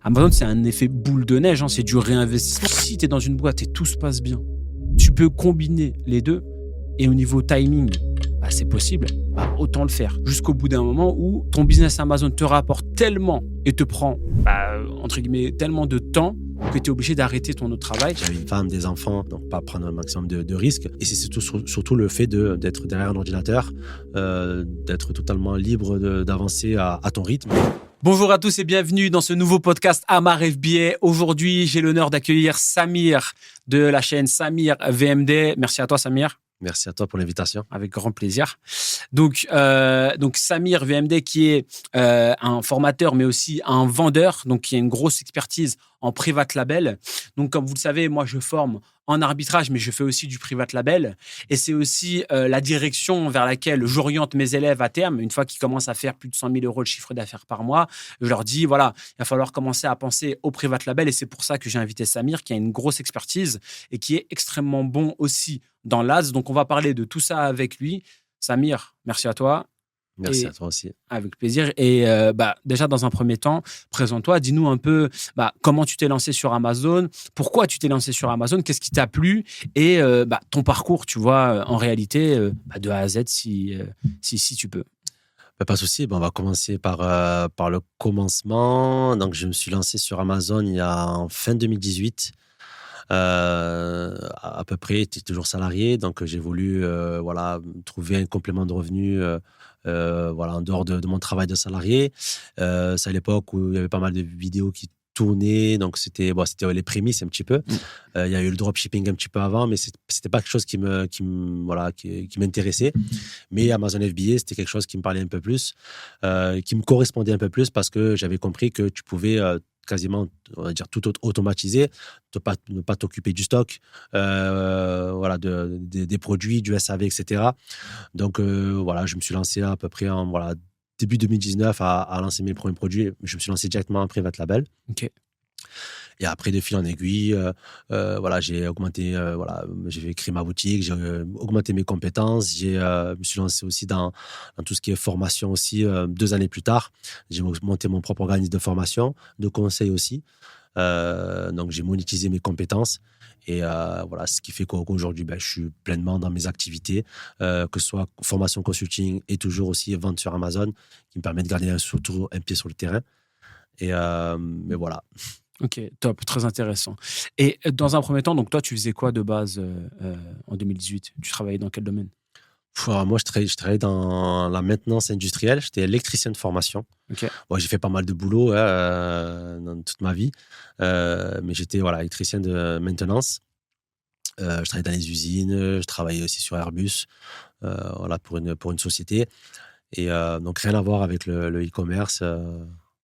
Amazon, c'est un effet boule de neige, hein, c'est du réinvestissement. Si tu es dans une boîte et tout se passe bien, tu peux combiner les deux. Et au niveau timing, c'est possible, autant le faire. Jusqu'au bout d'un moment où ton business Amazon te rapporte tellement et te prend, entre guillemets, tellement de temps que tu es obligé d'arrêter ton autre travail. J'avais une femme, des enfants, donc pas prendre un maximum de risques. Et c'est surtout le fait d'être derrière un ordinateur, d'être totalement libre d'avancer à ton rythme. Bonjour à tous et bienvenue dans ce nouveau podcast Amar FBA. Aujourd'hui, j'ai l'honneur d'accueillir Samir de la chaîne Samir VMD. Merci à toi, Samir. Merci à toi pour l'invitation. Avec grand plaisir. Donc Samir VMD qui est un formateur mais aussi un vendeur, donc qui a une grosse expertise en private label. Donc comme vous le savez, moi je forme en arbitrage, mais je fais aussi du private label. Et c'est aussi la direction vers laquelle j'oriente mes élèves à terme. Une fois qu'ils commencent à faire plus de 100 000 euros de chiffre d'affaires par mois, je leur dis, voilà, il va falloir commencer à penser au private label. Et c'est pour ça que j'ai invité Samir, qui a une grosse expertise et qui est extrêmement bon aussi dans l'ADS. Donc, on va parler de tout ça avec lui. Samir, merci à toi. Merci à toi aussi. Avec plaisir. Et déjà, dans un premier temps, présente-toi. Dis-nous un peu comment tu t'es lancé sur Amazon, pourquoi tu t'es lancé sur Amazon, qu'est-ce qui t'a plu et ton parcours, tu vois, en réalité, de A à Z, si tu peux. Pas de souci. On va commencer par le commencement. Donc, je me suis lancé sur Amazon en fin 2018. À peu près, tu es toujours salarié. Donc, j'ai voulu trouver un complément de revenu en dehors de mon travail de salarié. C'est à l'époque où il y avait pas mal de vidéos qui tournaient. Donc, c'était les prémices un petit peu. Il y a eu le dropshipping un petit peu avant, mais c'était pas quelque chose qui m'intéressait. Mais Amazon FBA, c'était quelque chose qui me parlait un peu plus, qui me correspondait un peu plus parce que j'avais compris que tu pouvais quasiment, on va dire, tout automatiser, ne pas t'occuper du stock, des produits, du SAV, etc. Donc, je me suis lancé à peu près en début 2019 à lancer mes premiers produits. Je me suis lancé directement en private label. OK. Et après, de fil en aiguille, j'ai augmenté, j'ai créé ma boutique, j'ai augmenté mes compétences. Je me suis lancé aussi dans tout ce qui est formation aussi 2 années plus tard. J'ai monté mon propre organisme de formation, de conseil aussi. Donc, j'ai monétisé mes compétences. Et ce qui fait qu'aujourd'hui, je suis pleinement dans mes activités, que ce soit formation consulting et toujours aussi vente sur Amazon, qui me permet de garder surtout un pied sur le terrain. Mais voilà. Ok, top, très intéressant. Et dans un premier temps, donc toi, tu faisais quoi de base en 2018 ? Tu travaillais dans quel domaine ? Moi, je travaillais dans la maintenance industrielle. J'étais électricien de formation. Okay. J'ai fait pas mal de boulot dans toute ma vie. Mais j'étais électricien de maintenance. Je travaillais dans les usines. Je travaillais aussi sur Airbus pour une société. Et donc, rien à voir avec le e-commerce.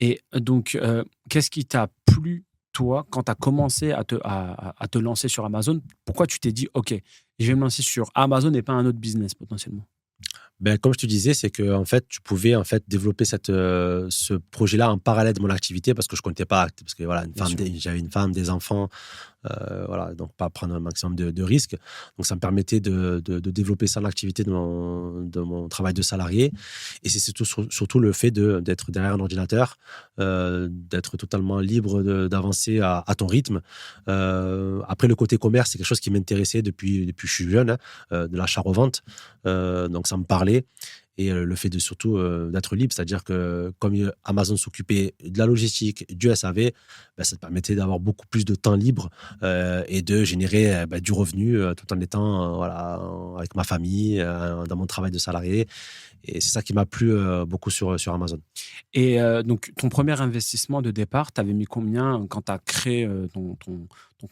Et donc, qu'est-ce qui t'a plu, toi, quand tu as commencé à te lancer sur Amazon ? Pourquoi tu t'es dit, OK, je vais me lancer sur Amazon et pas un autre business potentiellement ? Comme je te disais, c'est que en fait, tu pouvais développer ce projet-là en parallèle de mon activité parce que je comptais pas, parce que j'avais une femme, des enfants, donc pas prendre un maximum de risques. Donc ça me permettait de développer ça, l'activité de mon travail de salarié. Et c'est surtout le fait d'être derrière un ordinateur, d'être totalement libre d'avancer à ton rythme. Après, le côté commerce, c'est quelque chose qui m'intéressait depuis que je suis jeune, de l'achat-revente. Donc ça me parlait. Et le fait surtout d'être libre, c'est-à-dire que comme Amazon s'occupait de la logistique, du SAV, ça te permettait d'avoir beaucoup plus de temps libre et de générer du revenu tout en étant avec ma famille, dans mon travail de salarié. Et c'est ça qui m'a plu beaucoup sur Amazon. Et donc, ton premier investissement de départ, tu avais mis combien quand tu as créé ton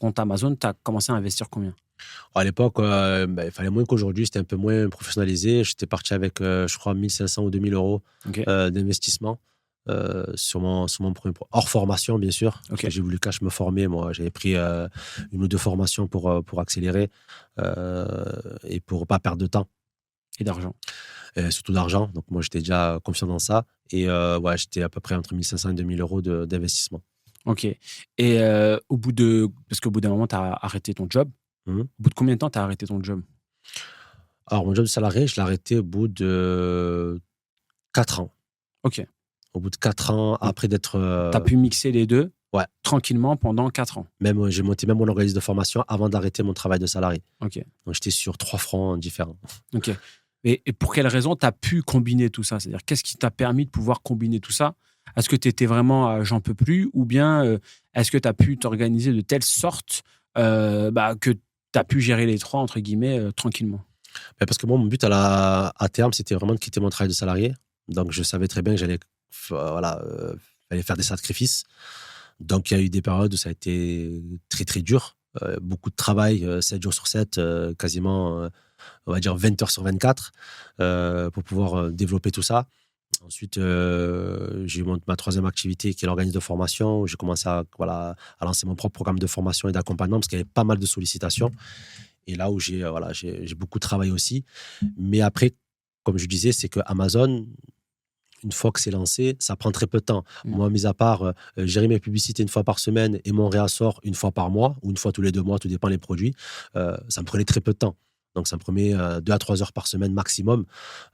compte Amazon ? Tu as commencé à investir combien ? À l'époque, il fallait moins qu'aujourd'hui. C'était un peu moins professionnalisé. J'étais parti avec, je crois, 1 500 ou 2 000 euros d'investissement sur mon premier hors formation, bien sûr. Parce que j'ai voulu me former. Moi, j'avais pris 1 ou 2 formations pour accélérer et pour ne pas perdre de temps. Et d'argent. Surtout d'argent. Donc, moi, j'étais déjà confiant dans ça. Et j'étais à peu près entre 1 500 et 2 000 euros d'investissement. OK. Et parce qu'au bout d'un moment, tu as arrêté ton job. Au bout de combien de temps tu as arrêté ton job ? Alors, mon job de salarié, je l'ai arrêté au bout de 4 ans. OK. Au bout de 4 ans, après d'être... Tu as pu mixer les deux ? Ouais. Tranquillement pendant 4 ans. Même, j'ai monté même mon organisme de formation avant d'arrêter mon travail de salarié. Ok. Donc, j'étais sur 3 fronts différents. Ok. Et pour quelle raison tu as pu combiner tout ça? C'est-à-dire, qu'est-ce qui t'a permis de pouvoir combiner tout ça? Est-ce que tu étais vraiment j'en peux plus? Ou bien est-ce que tu as pu t'organiser de telle sorte que tu as pu gérer les trois, entre guillemets, tranquillement? Parce que moi, mon but à terme, c'était vraiment de quitter mon travail de salarié. Donc, je savais très bien que fallait faire des sacrifices. Donc, il y a eu des périodes où ça a été très, très dur. Beaucoup de travail, 7 jours sur 7, quasiment, on va dire 20 heures sur 24, pour pouvoir développer tout ça. Ensuite, j'ai eu ma troisième activité qui est l'organisme de formation, où j'ai commencé à lancer mon propre programme de formation et d'accompagnement parce qu'il y avait pas mal de sollicitations. Et là où j'ai beaucoup travaillé aussi. Mais après, comme je disais, c'est que Amazon, une fois que c'est lancé, ça prend très peu de temps. Moi, mis à part gérer mes publicités une fois par semaine et mon réassort une fois par mois ou une fois tous les 2 mois, tout dépend des produits, ça me prenait très peu de temps. Donc, ça me prenait 2 à 3 heures par semaine maximum.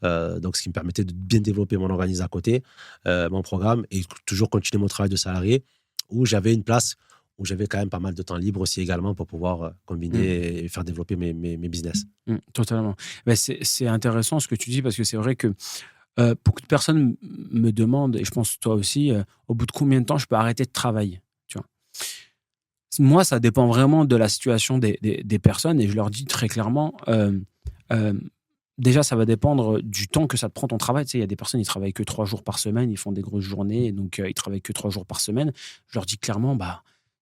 Donc, ce qui me permettait de bien développer mon organisme à côté, mon programme, et toujours continuer mon travail de salarié où j'avais une place où j'avais quand même pas mal de temps libre aussi également pour pouvoir combiner et faire développer mes business. Totalement. Mais c'est intéressant ce que tu dis parce que c'est vrai que beaucoup de personnes me demandent, et je pense toi aussi, au bout de combien de temps je peux arrêter de travailler, tu vois. Moi, ça dépend vraiment de la situation des personnes et je leur dis très clairement, déjà, ça va dépendre du temps que ça te prend ton travail. Tu sais, il y a des personnes, ils travaillent que 3 jours par semaine, ils font des grosses journées, et donc ils travaillent que 3 jours par semaine. Je leur dis clairement,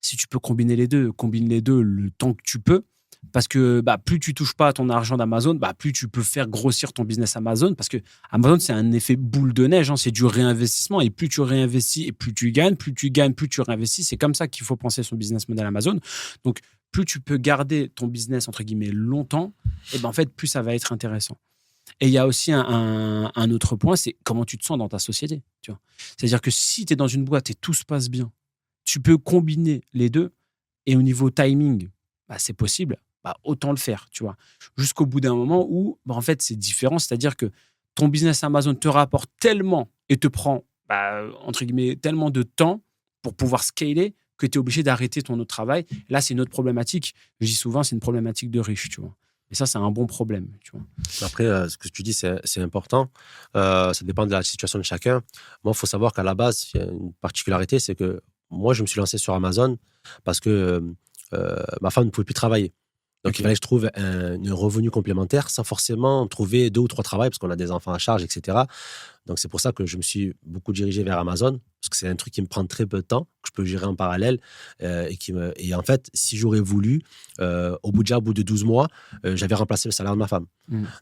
si tu peux combiner les deux, combine les deux le temps que tu peux. Parce que plus tu touches pas à ton argent d'Amazon, plus tu peux faire grossir ton business Amazon. Parce que Amazon, c'est un effet boule de neige, hein, c'est du réinvestissement. Et plus tu réinvestis et plus tu gagnes, plus tu réinvestis. C'est comme ça qu'il faut penser son business model Amazon. Donc, plus tu peux garder ton business, entre guillemets, longtemps, et en fait, plus ça va être intéressant. Et il y a aussi un autre point, c'est comment tu te sens dans ta société. Tu vois. C'est-à-dire que si tu es dans une boîte et tout se passe bien, tu peux combiner les deux. Et au niveau timing, c'est possible. Autant le faire, tu vois. Jusqu'au bout d'un moment où, en fait, c'est différent. C'est-à-dire que ton business Amazon te rapporte tellement et te prend, entre guillemets, tellement de temps pour pouvoir scaler que tu es obligé d'arrêter ton autre travail. Là, c'est une autre problématique. Je dis souvent, c'est une problématique de riche, tu vois. Et ça, c'est un bon problème, tu vois. Après, ce que tu dis, c'est important. Ça dépend de la situation de chacun. Moi, il faut savoir qu'à la base, il y a une particularité, c'est que moi, je me suis lancé sur Amazon parce que ma femme ne pouvait plus travailler. Donc, il fallait que je trouve un revenu complémentaire sans forcément trouver 2 ou 3 travails parce qu'on a des enfants à charge, etc. Donc, c'est pour ça que je me suis beaucoup dirigé vers Amazon parce que c'est un truc qui me prend très peu de temps, que je peux gérer en parallèle et en fait, si j'aurais voulu, au bout de 12 mois, j'avais remplacé le salaire de ma femme.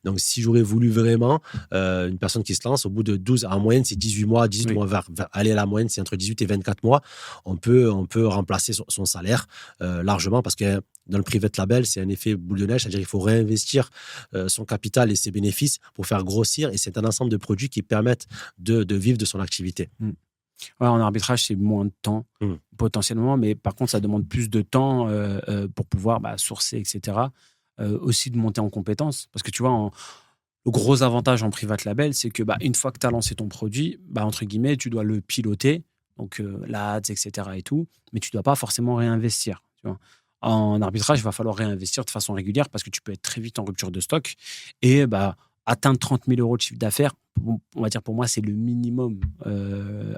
Donc, si j'aurais voulu vraiment, une personne qui se lance, au bout de 12, en moyenne, c'est 18 mois, 18 mois, aller à la moyenne, c'est entre 18 et 24 mois, on peut remplacer son salaire largement parce que dans le private label, c'est un effet boule de neige, c'est-à-dire qu'il faut réinvestir son capital et ses bénéfices pour faire grossir, et c'est un ensemble de produits qui permettent de vivre de son activité. Ouais, en arbitrage, c'est moins de temps potentiellement, mais par contre, ça demande plus de temps pour pouvoir sourcer, etc. Aussi de monter en compétences. Parce que tu vois, le gros avantage en private label, c'est que une fois que tu as lancé ton produit, entre guillemets, tu dois le piloter, donc la ads, etc. et tout, mais tu ne dois pas forcément réinvestir. Tu vois. En arbitrage, il va falloir réinvestir de façon régulière parce que tu peux être très vite en rupture de stock et atteindre 30 000 euros de chiffre d'affaires, on va dire pour moi, c'est le minimum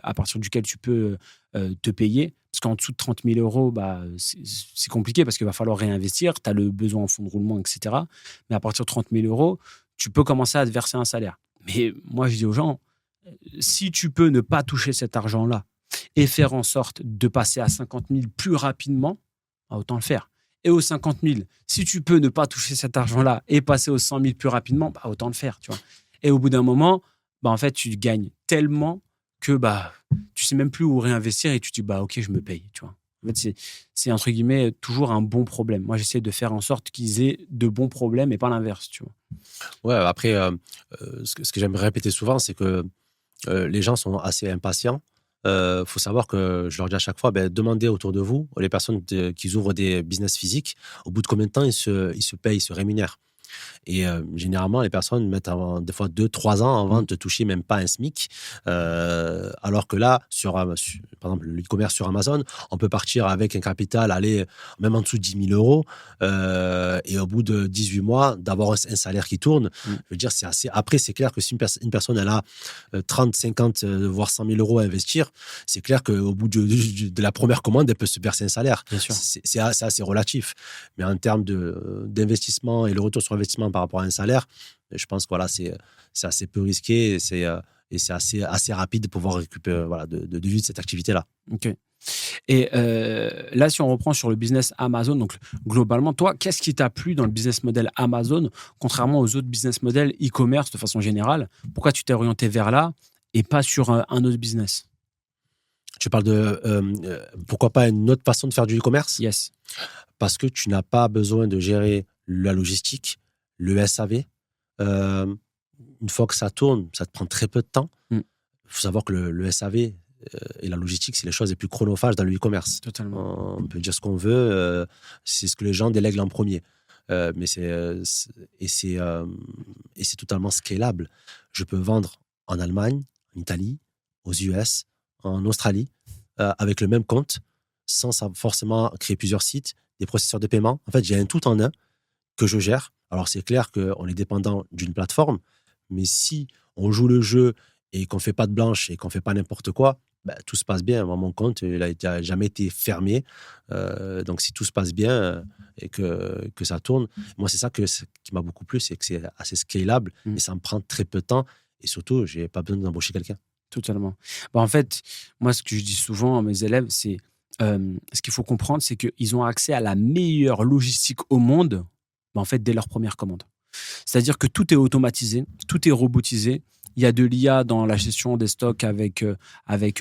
à partir duquel tu peux te payer. Parce qu'en dessous de 30 000 euros, c'est compliqué parce qu'il va falloir réinvestir. Tu as le besoin en fonds de roulement, etc. Mais à partir de 30 000 euros, tu peux commencer à te verser un salaire. Mais moi, je dis aux gens, si tu peux ne pas toucher cet argent-là et faire en sorte de passer à 50 000 plus rapidement, autant le faire. Et aux 50 000, si tu peux ne pas toucher cet argent-là et passer aux 100 000 plus rapidement, autant le faire, tu vois. Et au bout d'un moment, en fait, tu gagnes tellement que tu sais même plus où réinvestir et tu te dis, ok, je me paye, tu vois. En fait, c'est entre guillemets toujours un bon problème. Moi, j'essaie de faire en sorte qu'ils aient de bons problèmes et pas l'inverse, tu vois. Ouais, après, ce que j'aime répéter souvent, c'est que les gens sont assez impatients. Faut savoir que je leur dis à chaque fois, demandez autour de vous, les personnes qui ouvrent des business physiques, au bout de combien de temps ils se payent, ils se rémunèrent. Et généralement, les personnes mettent des fois 2-3 ans avant de te toucher même pas un SMIC. Alors que là, par exemple, le e-commerce sur Amazon, on peut partir avec un capital, aller même en dessous de 10 000 euros. Et au bout de 18 mois, d'avoir un salaire qui tourne, je veux dire, c'est assez. Après, c'est clair que si une personne elle a 30, 50, voire 100 000 euros à investir, c'est clair qu'au bout de la première commande, elle peut se verser un salaire. Bien sûr. C'est assez relatif. Mais en termes d'investissement et le retour sur investissement par rapport à un salaire, je pense que voilà, c'est assez peu risqué et c'est assez rapide de pouvoir récupérer, voilà, de vivre de cette activité-là. Ok. Et là, si on reprend sur le business Amazon, donc globalement, toi, qu'est-ce qui t'a plu dans le business model Amazon, contrairement aux autres business models e-commerce de façon générale? Pourquoi tu t'es orienté vers là et pas sur un autre business? Tu parles de pourquoi pas une autre façon de faire du e-commerce? Yes. Parce que tu n'as pas besoin de gérer la logistique, le SAV. Une fois que ça tourne, ça te prend très peu de temps. Il faut savoir que le SAV et la logistique, c'est les choses les plus chronophages dans le e-commerce. Totalement. On peut dire ce qu'on veut, c'est ce que les gens délèguent en premier. Mais c'est totalement scalable. Je peux vendre en Allemagne, en Italie, aux US, en Australie, avec le même compte, sans forcément créer plusieurs sites, des processeurs de paiement. En fait, j'ai un tout en un que je gère. Alors, c'est clair qu'on est dépendant d'une plateforme, mais si on joue le jeu et qu'on ne fait pas de blanche et qu'on ne fait pas n'importe quoi, ben, tout se passe bien. Moi, mon compte, il n'a jamais été fermé. Donc, si tout se passe bien et que ça tourne, moi, c'est ça qui m'a beaucoup plu, c'est que c'est assez scalable et ça me prend très peu de temps. Et surtout, je n'ai pas besoin d'embaucher quelqu'un. Totalement. En fait, moi, ce que je dis souvent à mes élèves, c'est ce qu'il faut comprendre, c'est qu'ils ont accès à la meilleure logistique au monde, en fait, dès leur première commande. C'est-à-dire que tout est automatisé, tout est robotisé. Il y a de l'IA dans la gestion des stocks avec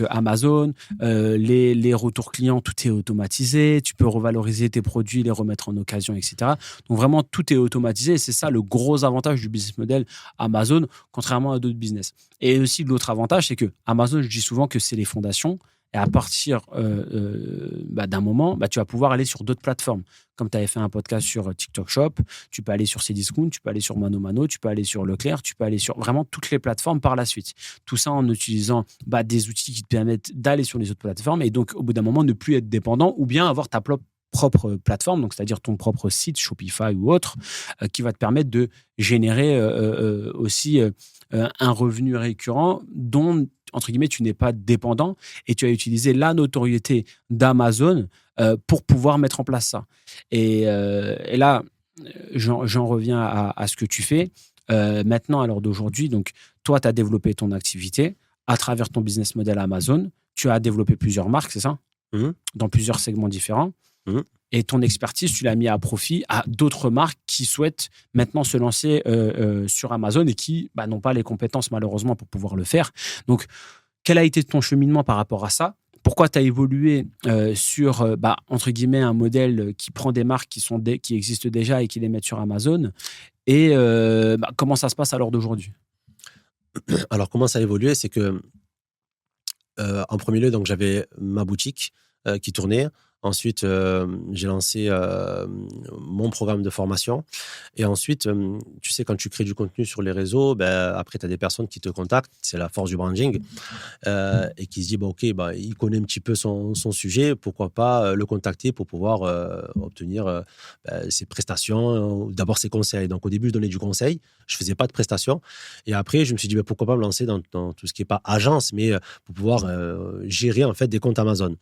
Amazon. Les retours clients, tout est automatisé. Tu peux revaloriser tes produits, les remettre en occasion, etc. Donc vraiment, tout est automatisé. Et c'est ça le gros avantage du business model Amazon, contrairement à d'autres business. Et aussi, l'autre avantage, c'est que Amazon, je dis souvent que c'est les fondations. Et à partir d'un moment, tu vas pouvoir aller sur d'autres plateformes. Comme tu avais fait un podcast sur TikTok Shop, tu peux aller sur Cdiscount, tu peux aller sur Mano Mano, tu peux aller sur Leclerc, tu peux aller sur vraiment toutes les plateformes par la suite. Tout ça en utilisant des outils qui te permettent d'aller sur les autres plateformes et donc, au bout d'un moment, ne plus être dépendant ou bien avoir ta propre plateforme, donc c'est-à-dire ton propre site, Shopify ou autre, qui va te permettre de générer aussi un revenu récurrent dont entre guillemets, tu n'es pas dépendant et tu as utilisé la notoriété d'Amazon pour pouvoir mettre en place ça. Et là, j'en reviens à ce que tu fais. Maintenant, à l'heure d'aujourd'hui, donc, toi, tu as développé ton activité à travers ton business model Amazon. Tu as développé plusieurs marques, c'est ça? Dans plusieurs segments différents. Et ton expertise, tu l'as mis à profit à d'autres marques qui souhaitent maintenant se lancer sur Amazon et qui n'ont pas les compétences malheureusement pour pouvoir le faire. Donc, quel a été ton cheminement par rapport à ça? Pourquoi tu as évolué sur, entre guillemets, un modèle qui prend des marques qui existent déjà et qui les met sur Amazon? Et comment ça se passe à l'heure d'aujourd'hui? Alors, comment ça a évolué? C'est que, en premier lieu, donc, j'avais ma boutique qui tournait. Ensuite, j'ai lancé mon programme de formation. Et ensuite, tu sais, quand tu crées du contenu sur les réseaux, après, tu as des personnes qui te contactent. C'est la force du branding. Et qui se dit, OK, il connaît un petit peu son sujet. Pourquoi pas le contacter pour pouvoir obtenir ses prestations, d'abord ses conseils. Donc, au début, je donnais du conseil. Je ne faisais pas de prestations. Et après, je me suis dit, pourquoi pas me lancer dans tout ce qui n'est pas agence, mais pour pouvoir gérer en fait des comptes Amazon.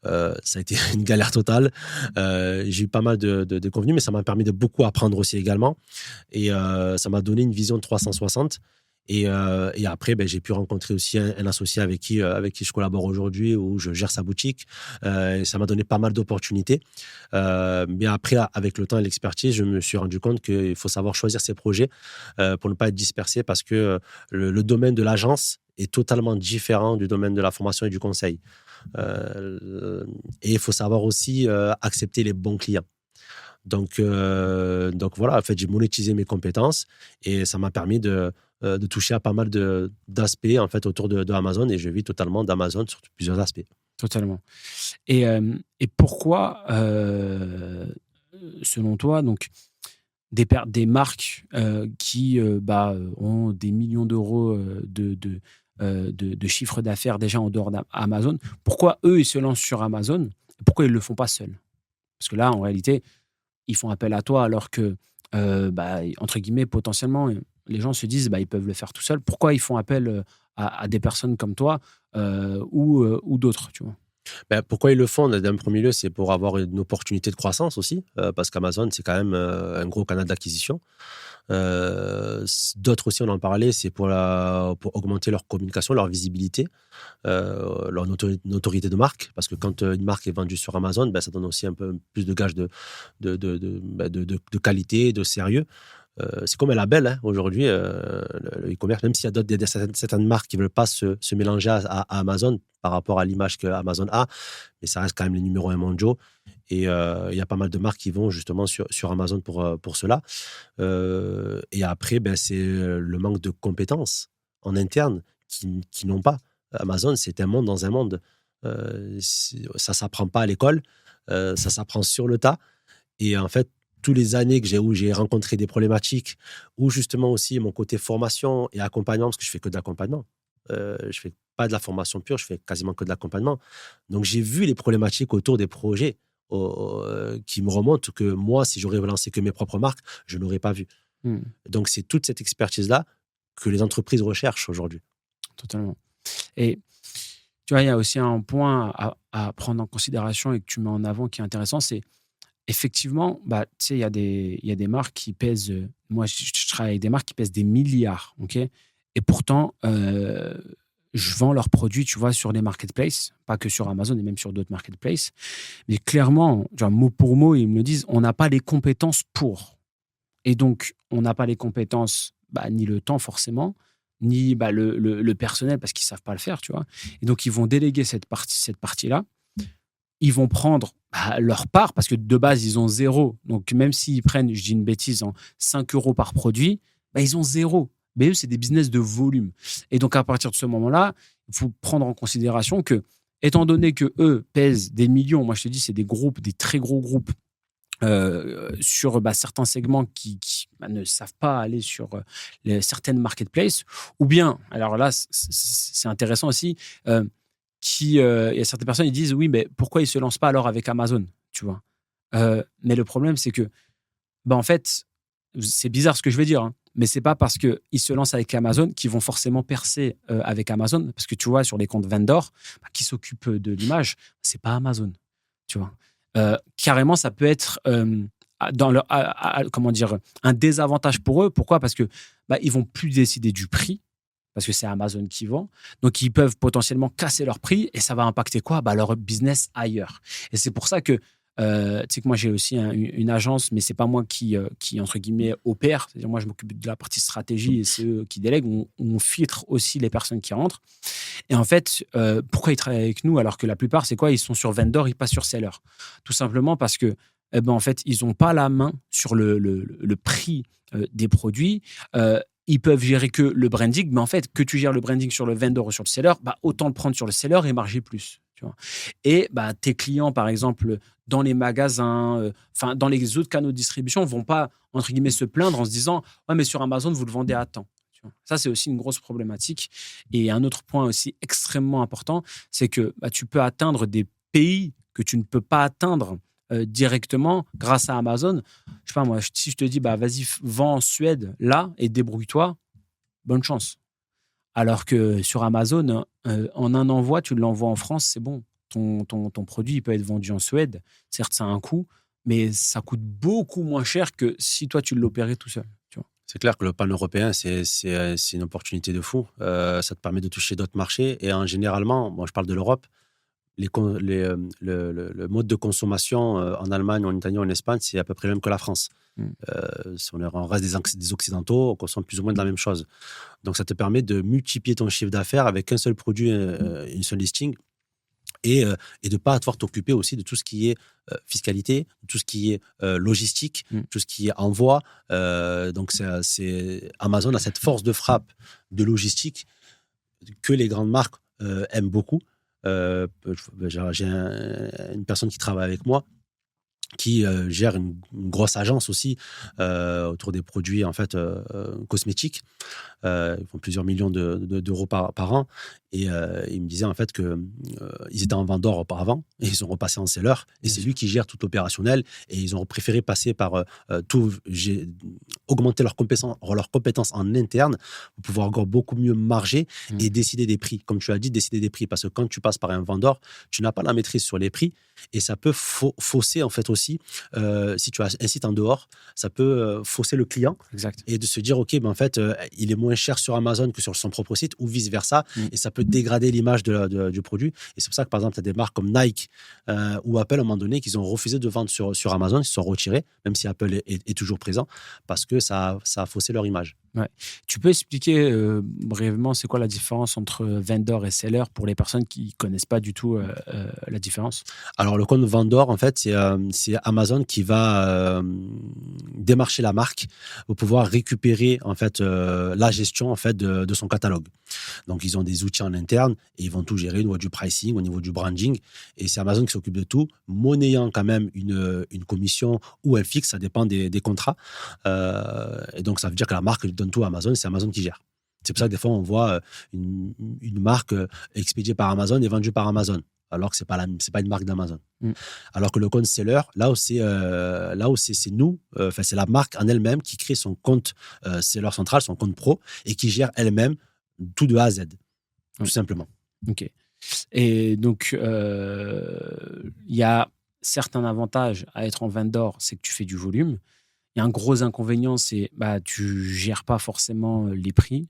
Ça a été une galère totale. J'ai eu pas mal de déconvenues, mais ça m'a permis de beaucoup apprendre aussi également. Et ça m'a donné une vision de 360. Et après, j'ai pu rencontrer aussi un associé avec qui je collabore aujourd'hui, où je gère sa boutique. Et ça m'a donné pas mal d'opportunités. Mais après, avec le temps et l'expertise, je me suis rendu compte qu'il faut savoir choisir ses projets pour ne pas être dispersé, parce que le domaine de l'agence est totalement différent du domaine de la formation et du conseil. Et il faut savoir aussi accepter les bons clients. Donc voilà, en fait, j'ai monétisé mes compétences et ça m'a permis de toucher à pas mal d'aspects en fait autour de Amazon, et je vis totalement d'Amazon sur plusieurs aspects. Totalement. Et pourquoi, selon toi, donc des marques qui ont des millions d'euros de chiffre d'affaires déjà en dehors d'Amazon. Pourquoi eux, ils se lancent sur Amazon? Pourquoi ils ne le font pas seuls? Parce que là, en réalité, ils font appel à toi alors que, entre guillemets, potentiellement, les gens se disent ils peuvent le faire tout seuls. Pourquoi ils font appel à des personnes comme toi ou d'autres, tu vois? Pourquoi ils le font? D'un premier lieu, c'est pour avoir une opportunité de croissance aussi, parce qu'Amazon, c'est quand même un gros canal d'acquisition. D'autres aussi, on en parlait, c'est pour augmenter leur communication, leur visibilité, leur notoriété de marque. Parce que quand une marque est vendue sur Amazon, ça donne aussi un peu plus de gages de qualité, de sérieux. C'est comme un label hein, aujourd'hui, le e-commerce, même s'il y a certaines marques qui ne veulent pas se mélanger à Amazon par rapport à l'image que Amazon a, mais ça reste quand même les numéros 1 mondiaux. Et il y a pas mal de marques qui vont justement sur Amazon pour cela. Et après, c'est le manque de compétences en interne qui n'ont pas. Amazon, c'est un monde dans un monde. Ça ne s'apprend pas à l'école, ça s'apprend sur le tas. Et en fait, tous les années où j'ai rencontré des problématiques, où justement aussi mon côté formation et accompagnement, parce que je fais que de l'accompagnement. Je fais pas de la formation pure, je fais quasiment que de l'accompagnement. Donc, j'ai vu les problématiques autour des projets qui me remontent que moi, si j'aurais relancé que mes propres marques, je n'aurais pas vu. Donc, c'est toute cette expertise-là que les entreprises recherchent aujourd'hui. Totalement. Et tu vois, il y a aussi un point à prendre en considération et que tu mets en avant qui est intéressant, c'est effectivement, tu sais, il y a des marques qui pèsent. Moi, je travaille avec des marques qui pèsent des milliards, ok. Et pourtant, je vends leurs produits, tu vois, sur les marketplaces, pas que sur Amazon et même sur d'autres marketplaces. Mais clairement, genre, mot pour mot, ils me le disent, on n'a pas les compétences pour. Et donc, on n'a pas les compétences, ni le temps forcément, ni le personnel parce qu'ils savent pas le faire, tu vois. Et donc, ils vont déléguer cette partie-là. Ils vont prendre leur part parce que de base, ils ont 0. Donc, même s'ils prennent, je dis une bêtise, 5 euros par produit, ils ont 0. Mais eux, c'est des business de volume. Et donc, à partir de ce moment-là, il faut prendre en considération que, étant donné que eux pèsent des millions, moi je te dis, c'est des groupes, des très gros groupes sur certains segments qui ne savent pas aller sur certaines marketplaces, ou bien, alors là, c'est intéressant aussi, il y a certaines personnes qui disent oui, mais pourquoi ils ne se lancent pas alors avec Amazon, tu vois. Mais le problème, c'est que, en fait, c'est bizarre ce que je vais dire, hein, mais c'est pas parce qu'ils se lancent avec Amazon qu'ils vont forcément percer avec Amazon, parce que tu vois, sur les comptes vendors qui s'occupent de l'image, c'est pas Amazon, tu vois. Carrément, ça peut être comment dire, un désavantage pour eux. Pourquoi? Parce que ils vont plus décider du prix, parce que c'est Amazon qui vend. Donc, ils peuvent potentiellement casser leur prix et ça va impacter quoi? Leur business ailleurs. Et c'est pour ça que, tu sais que moi, j'ai aussi une agence, mais c'est pas moi qui, entre guillemets, opère. C'est-à-dire, moi, je m'occupe de la partie stratégie et c'est eux qui délèguent. On filtre aussi les personnes qui rentrent. Et en fait, pourquoi ils travaillent avec nous alors que la plupart, c'est quoi? Ils sont sur vendor, ils passent sur seller. Tout simplement parce que, en fait, ils n'ont pas la main sur le prix des produits. Ils peuvent gérer que le branding, mais en fait, que tu gères le branding sur le vendor ou sur le seller, autant le prendre sur le seller et marger plus. Tu vois. Et tes clients, par exemple, dans les magasins, dans les autres canaux de distribution, ne vont pas, entre guillemets, se plaindre en se disant « Ouais, mais sur Amazon, vous le vendez à temps. » Ça, c'est aussi une grosse problématique. Et un autre point aussi extrêmement important, c'est que tu peux atteindre des pays que tu ne peux pas atteindre directement grâce à Amazon. Je sais pas, moi, si je te dis, vas-y, vends en Suède, là, et débrouille-toi, bonne chance. Alors que sur Amazon, en un envoi, tu l'envoies en France, c'est bon. Ton produit, il peut être vendu en Suède. Certes, ça a un coût, mais ça coûte beaucoup moins cher que si toi, tu l'opérais tout seul. Tu vois. C'est clair que le pan-européen, c'est une opportunité de fou. Ça te permet de toucher d'autres marchés. Et généralement, moi, je parle de l'Europe, le mode de consommation en Allemagne, en Italie, en Espagne, c'est à peu près le même que la France. Si on reste des Occidentaux, on consomme plus ou moins de la même chose. Donc, ça te permet de multiplier ton chiffre d'affaires avec un seul produit, une seule listing, et de ne pas devoir t'occuper aussi de tout ce qui est fiscalité, tout ce qui est logistique, tout ce qui est envoi. Donc, Amazon a cette force de frappe de logistique que les grandes marques aiment beaucoup. J'ai une personne qui travaille avec moi qui gère une grosse agence aussi autour des produits en fait cosmétiques. Ils font plusieurs millions d'euros par an. Et il me disait en fait que ils étaient en vendeur auparavant et ils sont repassés en seller. Et c'est lui qui gère tout l'opérationnel. Et ils ont préféré passer par augmenter leurs compétences en interne pour pouvoir encore beaucoup mieux marger et décider des prix. Comme tu as dit, décider des prix. Parce que quand tu passes par un vendeur, tu n'as pas la maîtrise sur les prix. Et ça peut fausser en fait aussi, si tu as un site en dehors, ça peut fausser le client. Exact. Et de se dire, OK, ben en fait, il est moins cher sur Amazon que sur son propre site ou vice-versa. Et ça peut dégrader l'image du produit. Et c'est pour ça que, par exemple, tu as des marques comme Nike ou Apple, à un moment donné, qu'ils ont refusé de vendre sur Amazon. Ils se sont retirés, même si Apple est toujours présent, parce que ça a faussé leur image. Ouais. Tu peux expliquer brièvement c'est quoi la différence entre vendor et seller pour les personnes qui ne connaissent pas du tout la différence? Alors, le compte vendor, en fait, c'est Amazon qui va démarcher la marque pour pouvoir récupérer en fait, la gestion en fait, de son catalogue. Donc, ils ont des outils en interne et ils vont tout gérer au niveau du pricing, au niveau du branding. Et c'est Amazon qui s'occupe de tout, monnayant quand même une commission ou un fixe, ça dépend des contrats. Et donc, ça veut dire que la marque donne tout à Amazon, c'est Amazon qui gère. C'est pour ça que des fois, on voit une marque expédiée par Amazon et vendue par Amazon, alors que c'est pas une marque d'Amazon. Alors que le compte seller, là où c'est nous, c'est la marque en elle-même qui crée son compte seller central, son compte pro, et qui gère elle-même tout de A à Z, tout simplement. Ok. Et donc, il y a certains avantages à être en vendor, c'est que tu fais du volume. Il y a un gros inconvénient, c'est tu gères pas forcément les prix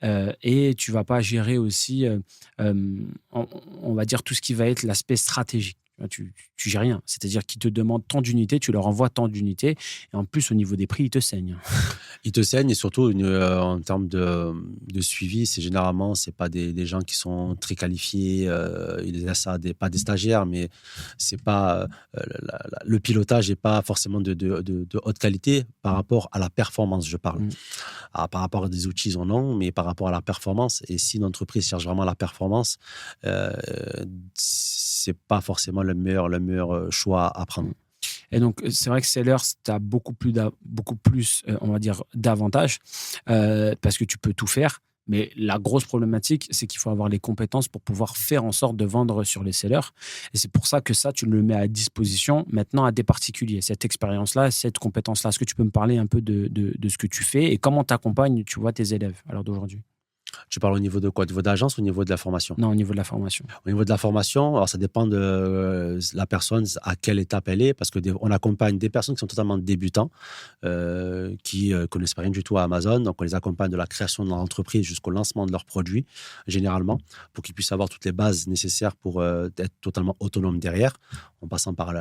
et tu vas pas gérer aussi, on va dire, tout ce qui va être l'aspect stratégique. Tu gères rien. C'est-à-dire qu'ils te demandent tant d'unités, tu leur envoies tant d'unités. Et en plus, au niveau des prix, ils te saignent. Ils te saignent et surtout, en termes de suivi, généralement, ce n'est pas des gens qui sont très qualifiés. Ils laissent ça pas des stagiaires, mais c'est pas, le pilotage n'est pas forcément de haute qualité par rapport à la performance, je parle. Par rapport à des outils, ils en ont, mais par rapport à la performance. Et si une entreprise cherche vraiment la performance, c'est pas forcément le meilleur choix à prendre. Et donc, c'est vrai que seller, tu as beaucoup plus, on va dire, d'avantages parce que tu peux tout faire. Mais la grosse problématique, c'est qu'il faut avoir les compétences pour pouvoir faire en sorte de vendre sur les sellers. Et c'est pour ça que ça, tu le mets à disposition maintenant à des particuliers. Cette expérience-là, cette compétence-là. Est-ce que tu peux me parler un peu de ce que tu fais et comment tu accompagnes, tu vois, tes élèves à l'heure d'aujourd'hui? Tu parles au niveau de quoi? Au niveau d'agence ou au niveau de la formation? Non, au niveau de la formation. Au niveau de la formation, alors ça dépend de la personne, à quelle étape elle est, parce qu'on accompagne des personnes qui sont totalement débutants, qui ne connaissent rien du tout à Amazon. Donc, on les accompagne de la création de leur entreprise jusqu'au lancement de leurs produits, généralement, pour qu'ils puissent avoir toutes les bases nécessaires pour être totalement autonomes derrière, en passant par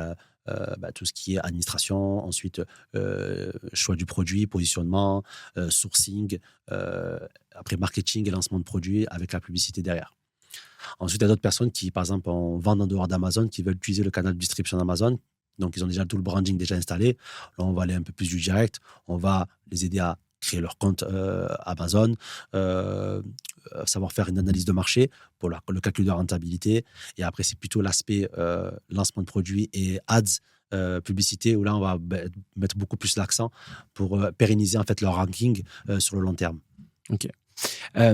tout ce qui est administration, ensuite choix du produit, positionnement, sourcing, après marketing et lancement de produits avec la publicité derrière. Ensuite, il y a d'autres personnes qui, par exemple, vendent en dehors d'Amazon, qui veulent utiliser le canal de distribution d'Amazon. Donc, ils ont déjà tout le branding déjà installé. Là, on va aller un peu plus du direct. On va les aider à créer leur compte Amazon, savoir faire une analyse de marché pour le calcul de rentabilité. Et après, c'est plutôt l'aspect lancement de produits et ads, publicité, où là, on va mettre beaucoup plus l'accent pour pérenniser en fait leur ranking sur le long terme. Ok. Là,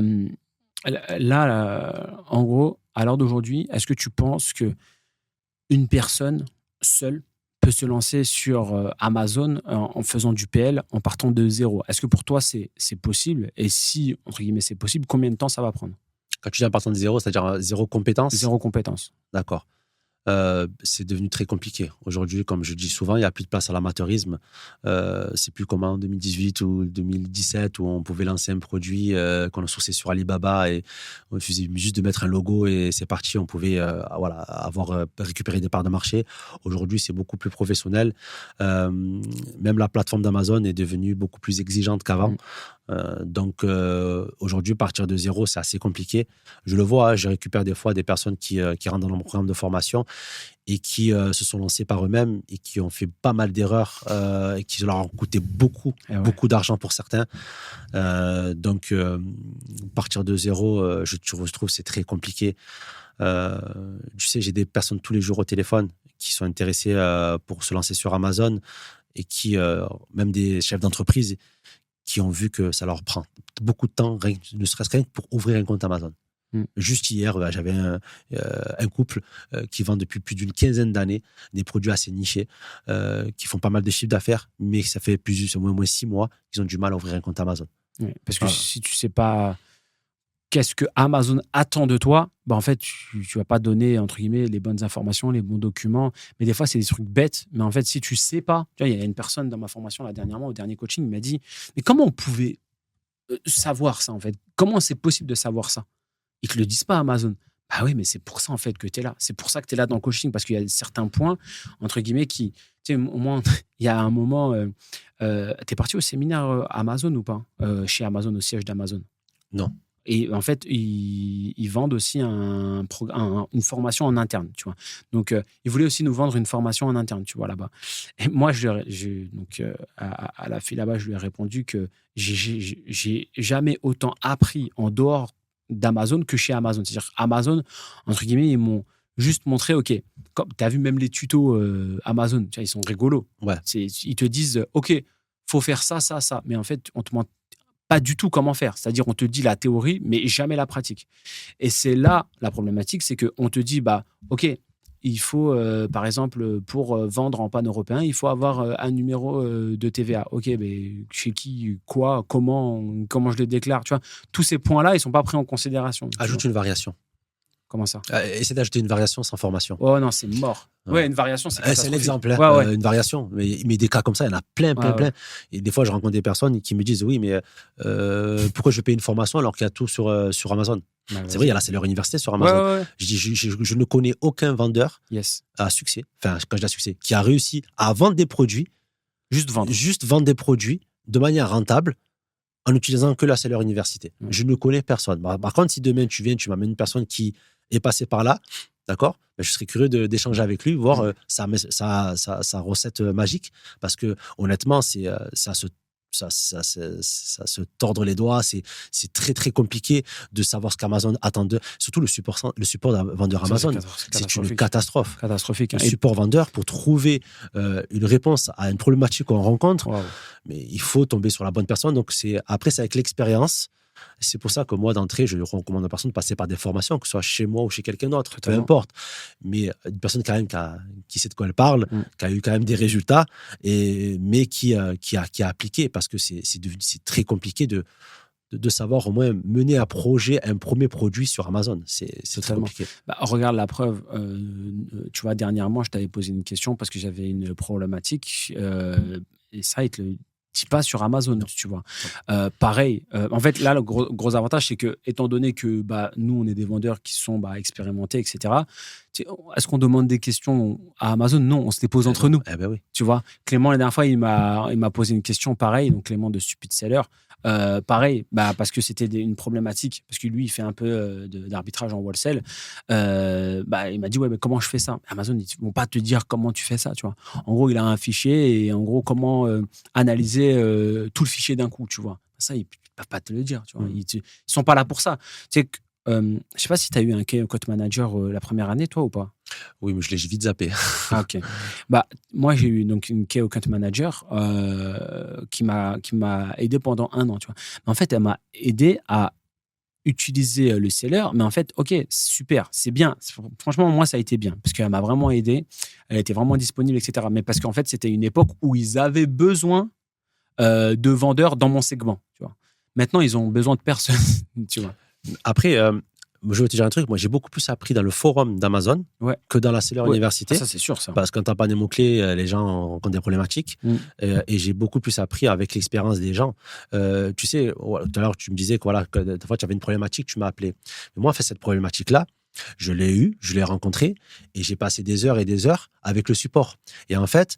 en gros, à l'heure d'aujourd'hui, est-ce que tu penses que une personne seule peut se lancer sur Amazon en faisant du PL, en partant de zéro? Est-ce que pour toi, c'est possible? Et si, entre guillemets, c'est possible, combien de temps ça va prendre? Quand tu dis en partant de zéro, c'est-à-dire zéro compétence? Zéro compétence. D'accord. C'est devenu très compliqué. Aujourd'hui, comme je dis souvent, il n'y a plus de place à l'amateurisme. C'est plus comme en 2018 ou 2017 où on pouvait lancer un produit qu'on a sourcé sur Alibaba et on suffisait juste de mettre un logo et c'est parti. On pouvait avoir récupéré des parts de marché. Aujourd'hui, c'est beaucoup plus professionnel. Même la plateforme d'Amazon est devenue beaucoup plus exigeante qu'avant. Donc aujourd'hui, partir de zéro, c'est assez compliqué. Je le vois, je récupère des fois des personnes qui rentrent dans mon programme de formation et qui se sont lancés par eux-mêmes et qui ont fait pas mal d'erreurs et qui leur ont coûté beaucoup d'argent pour certains. Donc partir de zéro, je trouve c'est très compliqué. Tu sais, j'ai des personnes tous les jours au téléphone qui sont intéressés pour se lancer sur Amazon et qui, même des chefs d'entreprise, qui ont vu que ça leur prend beaucoup de temps, ne serait-ce rien que pour ouvrir un compte Amazon. Juste hier, j'avais un couple qui vend depuis plus d'une quinzaine d'années des produits assez nichés, qui font pas mal de chiffre d'affaires, mais ça fait au moins 6 mois qu'ils ont du mal à ouvrir un compte Amazon. Oui, parce que si tu sais pas qu'est-ce que Amazon attend de toi, bah en fait, tu vas pas donner, entre guillemets, les bonnes informations, les bons documents. Mais des fois, c'est des trucs bêtes. Mais en fait, si tu sais pas, tu vois, il y a une personne dans ma formation, là, dernièrement, au dernier coaching, il m'a dit, mais comment on pouvait savoir ça, en fait? Comment c'est possible de savoir ça? Ils te le disent pas, Amazon. Bah oui, mais c'est pour ça, en fait, que tu es là. C'est pour ça que tu es là dans le coaching, parce qu'il y a certains points, entre guillemets, qui, tu sais, au moins, il y a un moment, tu es parti au séminaire Amazon ou pas? Chez Amazon, au siège d'Amazon. Non. Et en fait, ils vendent aussi une formation en interne, tu vois. Donc, ils voulaient aussi nous vendre une formation en interne, tu vois, là-bas. Et moi, donc, à la fille là-bas, je lui ai répondu que j'ai jamais autant appris en dehors d'Amazon que chez Amazon. C'est-à-dire Amazon, entre guillemets, ils m'ont juste montré, OK, tu as vu même les tutos Amazon, tu vois, ils sont rigolos. Ouais. Ils te disent, OK, faut faire ça, ça, ça. Mais en fait, on te montre pas du tout comment faire. C'est-à-dire, on te dit la théorie, mais jamais la pratique. Et c'est là la problématique, c'est qu'on te dit, bah, OK, il faut, par exemple, pour vendre en pan-européen, il faut avoir un numéro de TVA. OK, mais chez qui, quoi, comment je le déclare, tu vois. Tous ces points-là, ils ne sont pas pris en considération. Ajoute une variation. Comment ça? Essaie d'ajouter une variation sans formation. Oh non, c'est mort. Ouais, une variation, c'est un exemple, ouais. Une variation. Mais des cas comme ça, il y en a plein. Et des fois, je rencontre des personnes qui me disent, oui, mais pourquoi je paye une formation alors qu'il y a tout sur Amazon? C'est vrai, il y a la Seller Université sur Amazon. Je dis, je ne connais aucun vendeur à succès, enfin, quand je dis à succès, qui a réussi à vendre des produits, juste vendre des produits de manière rentable en n'utilisant que la Seller Université. Je ne connais personne. Par contre, si demain tu viens, tu m'amènes une personne qui est passée par là, d'accord, je serais curieux d'échanger avec lui, voir sa recette magique, parce que honnêtement, c'est ça se tordre les doigts, c'est très très compliqué de savoir ce qu'Amazon attend d'eux, surtout le support d'un vendeur Amazon, c'est une catastrophe. Catastrophique. Le support vendeur, pour trouver une réponse à une problématique qu'on rencontre, mais il faut tomber sur la bonne personne. Donc après, c'est avec l'expérience. C'est pour ça que moi, d'entrée, je recommande aux personnes de passer par des formations, que ce soit chez moi ou chez quelqu'un d'autre, peu importe. Mais une personne quand même qui sait de quoi elle parle, qui a eu quand même des résultats, mais qui a appliqué, parce que c'est très compliqué de savoir au moins mener à projet un premier produit sur Amazon. C'est très compliqué. Bah, regarde la preuve. Tu vois, dernièrement, je t'avais posé une question parce que j'avais une problématique. Et ça, il te le dit pas sur Amazon, tu vois. Pareil. En fait, là, le gros avantage, c'est que, étant donné que nous, on est des vendeurs qui sont expérimentés, etc., est-ce qu'on demande des questions à Amazon? Non, on se les pose entre nous. Oui. Tu vois, Clément, la dernière fois, il m'a posé une question pareille. Donc, Clément de Stupid Seller. Pareil, parce que c'était une problématique, parce que lui, il fait un peu d'arbitrage en wholesale. Il m'a dit, ouais, mais comment je fais ça? Amazon, ils ne vont pas te dire comment tu fais ça, tu vois. En gros, il a un fichier et en gros, comment analyser tout le fichier d'un coup, tu vois. Ça, ils ne peuvent pas te le dire, tu vois. Ils ne sont pas là pour ça. Tu sais, je ne sais pas si tu as eu un Key Account Manager la première année, toi, ou pas? Oui, mais je l'ai vite zappé. Ok. Moi, j'ai eu donc une Key Account Manager qui m'a aidé pendant 1 an, tu vois. Mais en fait, elle m'a aidé à utiliser le seller. Mais en fait, ok, super, c'est bien. Franchement, moi, ça a été bien parce qu'elle m'a vraiment aidé. Elle était vraiment disponible, etc. Mais parce qu'en fait, c'était une époque où ils avaient besoin de vendeurs dans mon segment, tu vois. Maintenant, ils ont besoin de personne, tu vois. Après, je vais te dire un truc. Moi, j'ai beaucoup plus appris dans le forum d'Amazon que dans la Seller Université. Ça, c'est sûr, ça. Parce que quand tu n'as pas des mots-clés, les gens rencontrent des problématiques. Et j'ai beaucoup plus appris avec l'expérience des gens. Tu sais, tout à l'heure, tu me disais que des fois, tu avais une problématique, tu m'as appelé. Mais moi, en fait, cette problématique-là, je l'ai eue, je l'ai rencontrée, et j'ai passé des heures et des heures avec le support. Et en fait,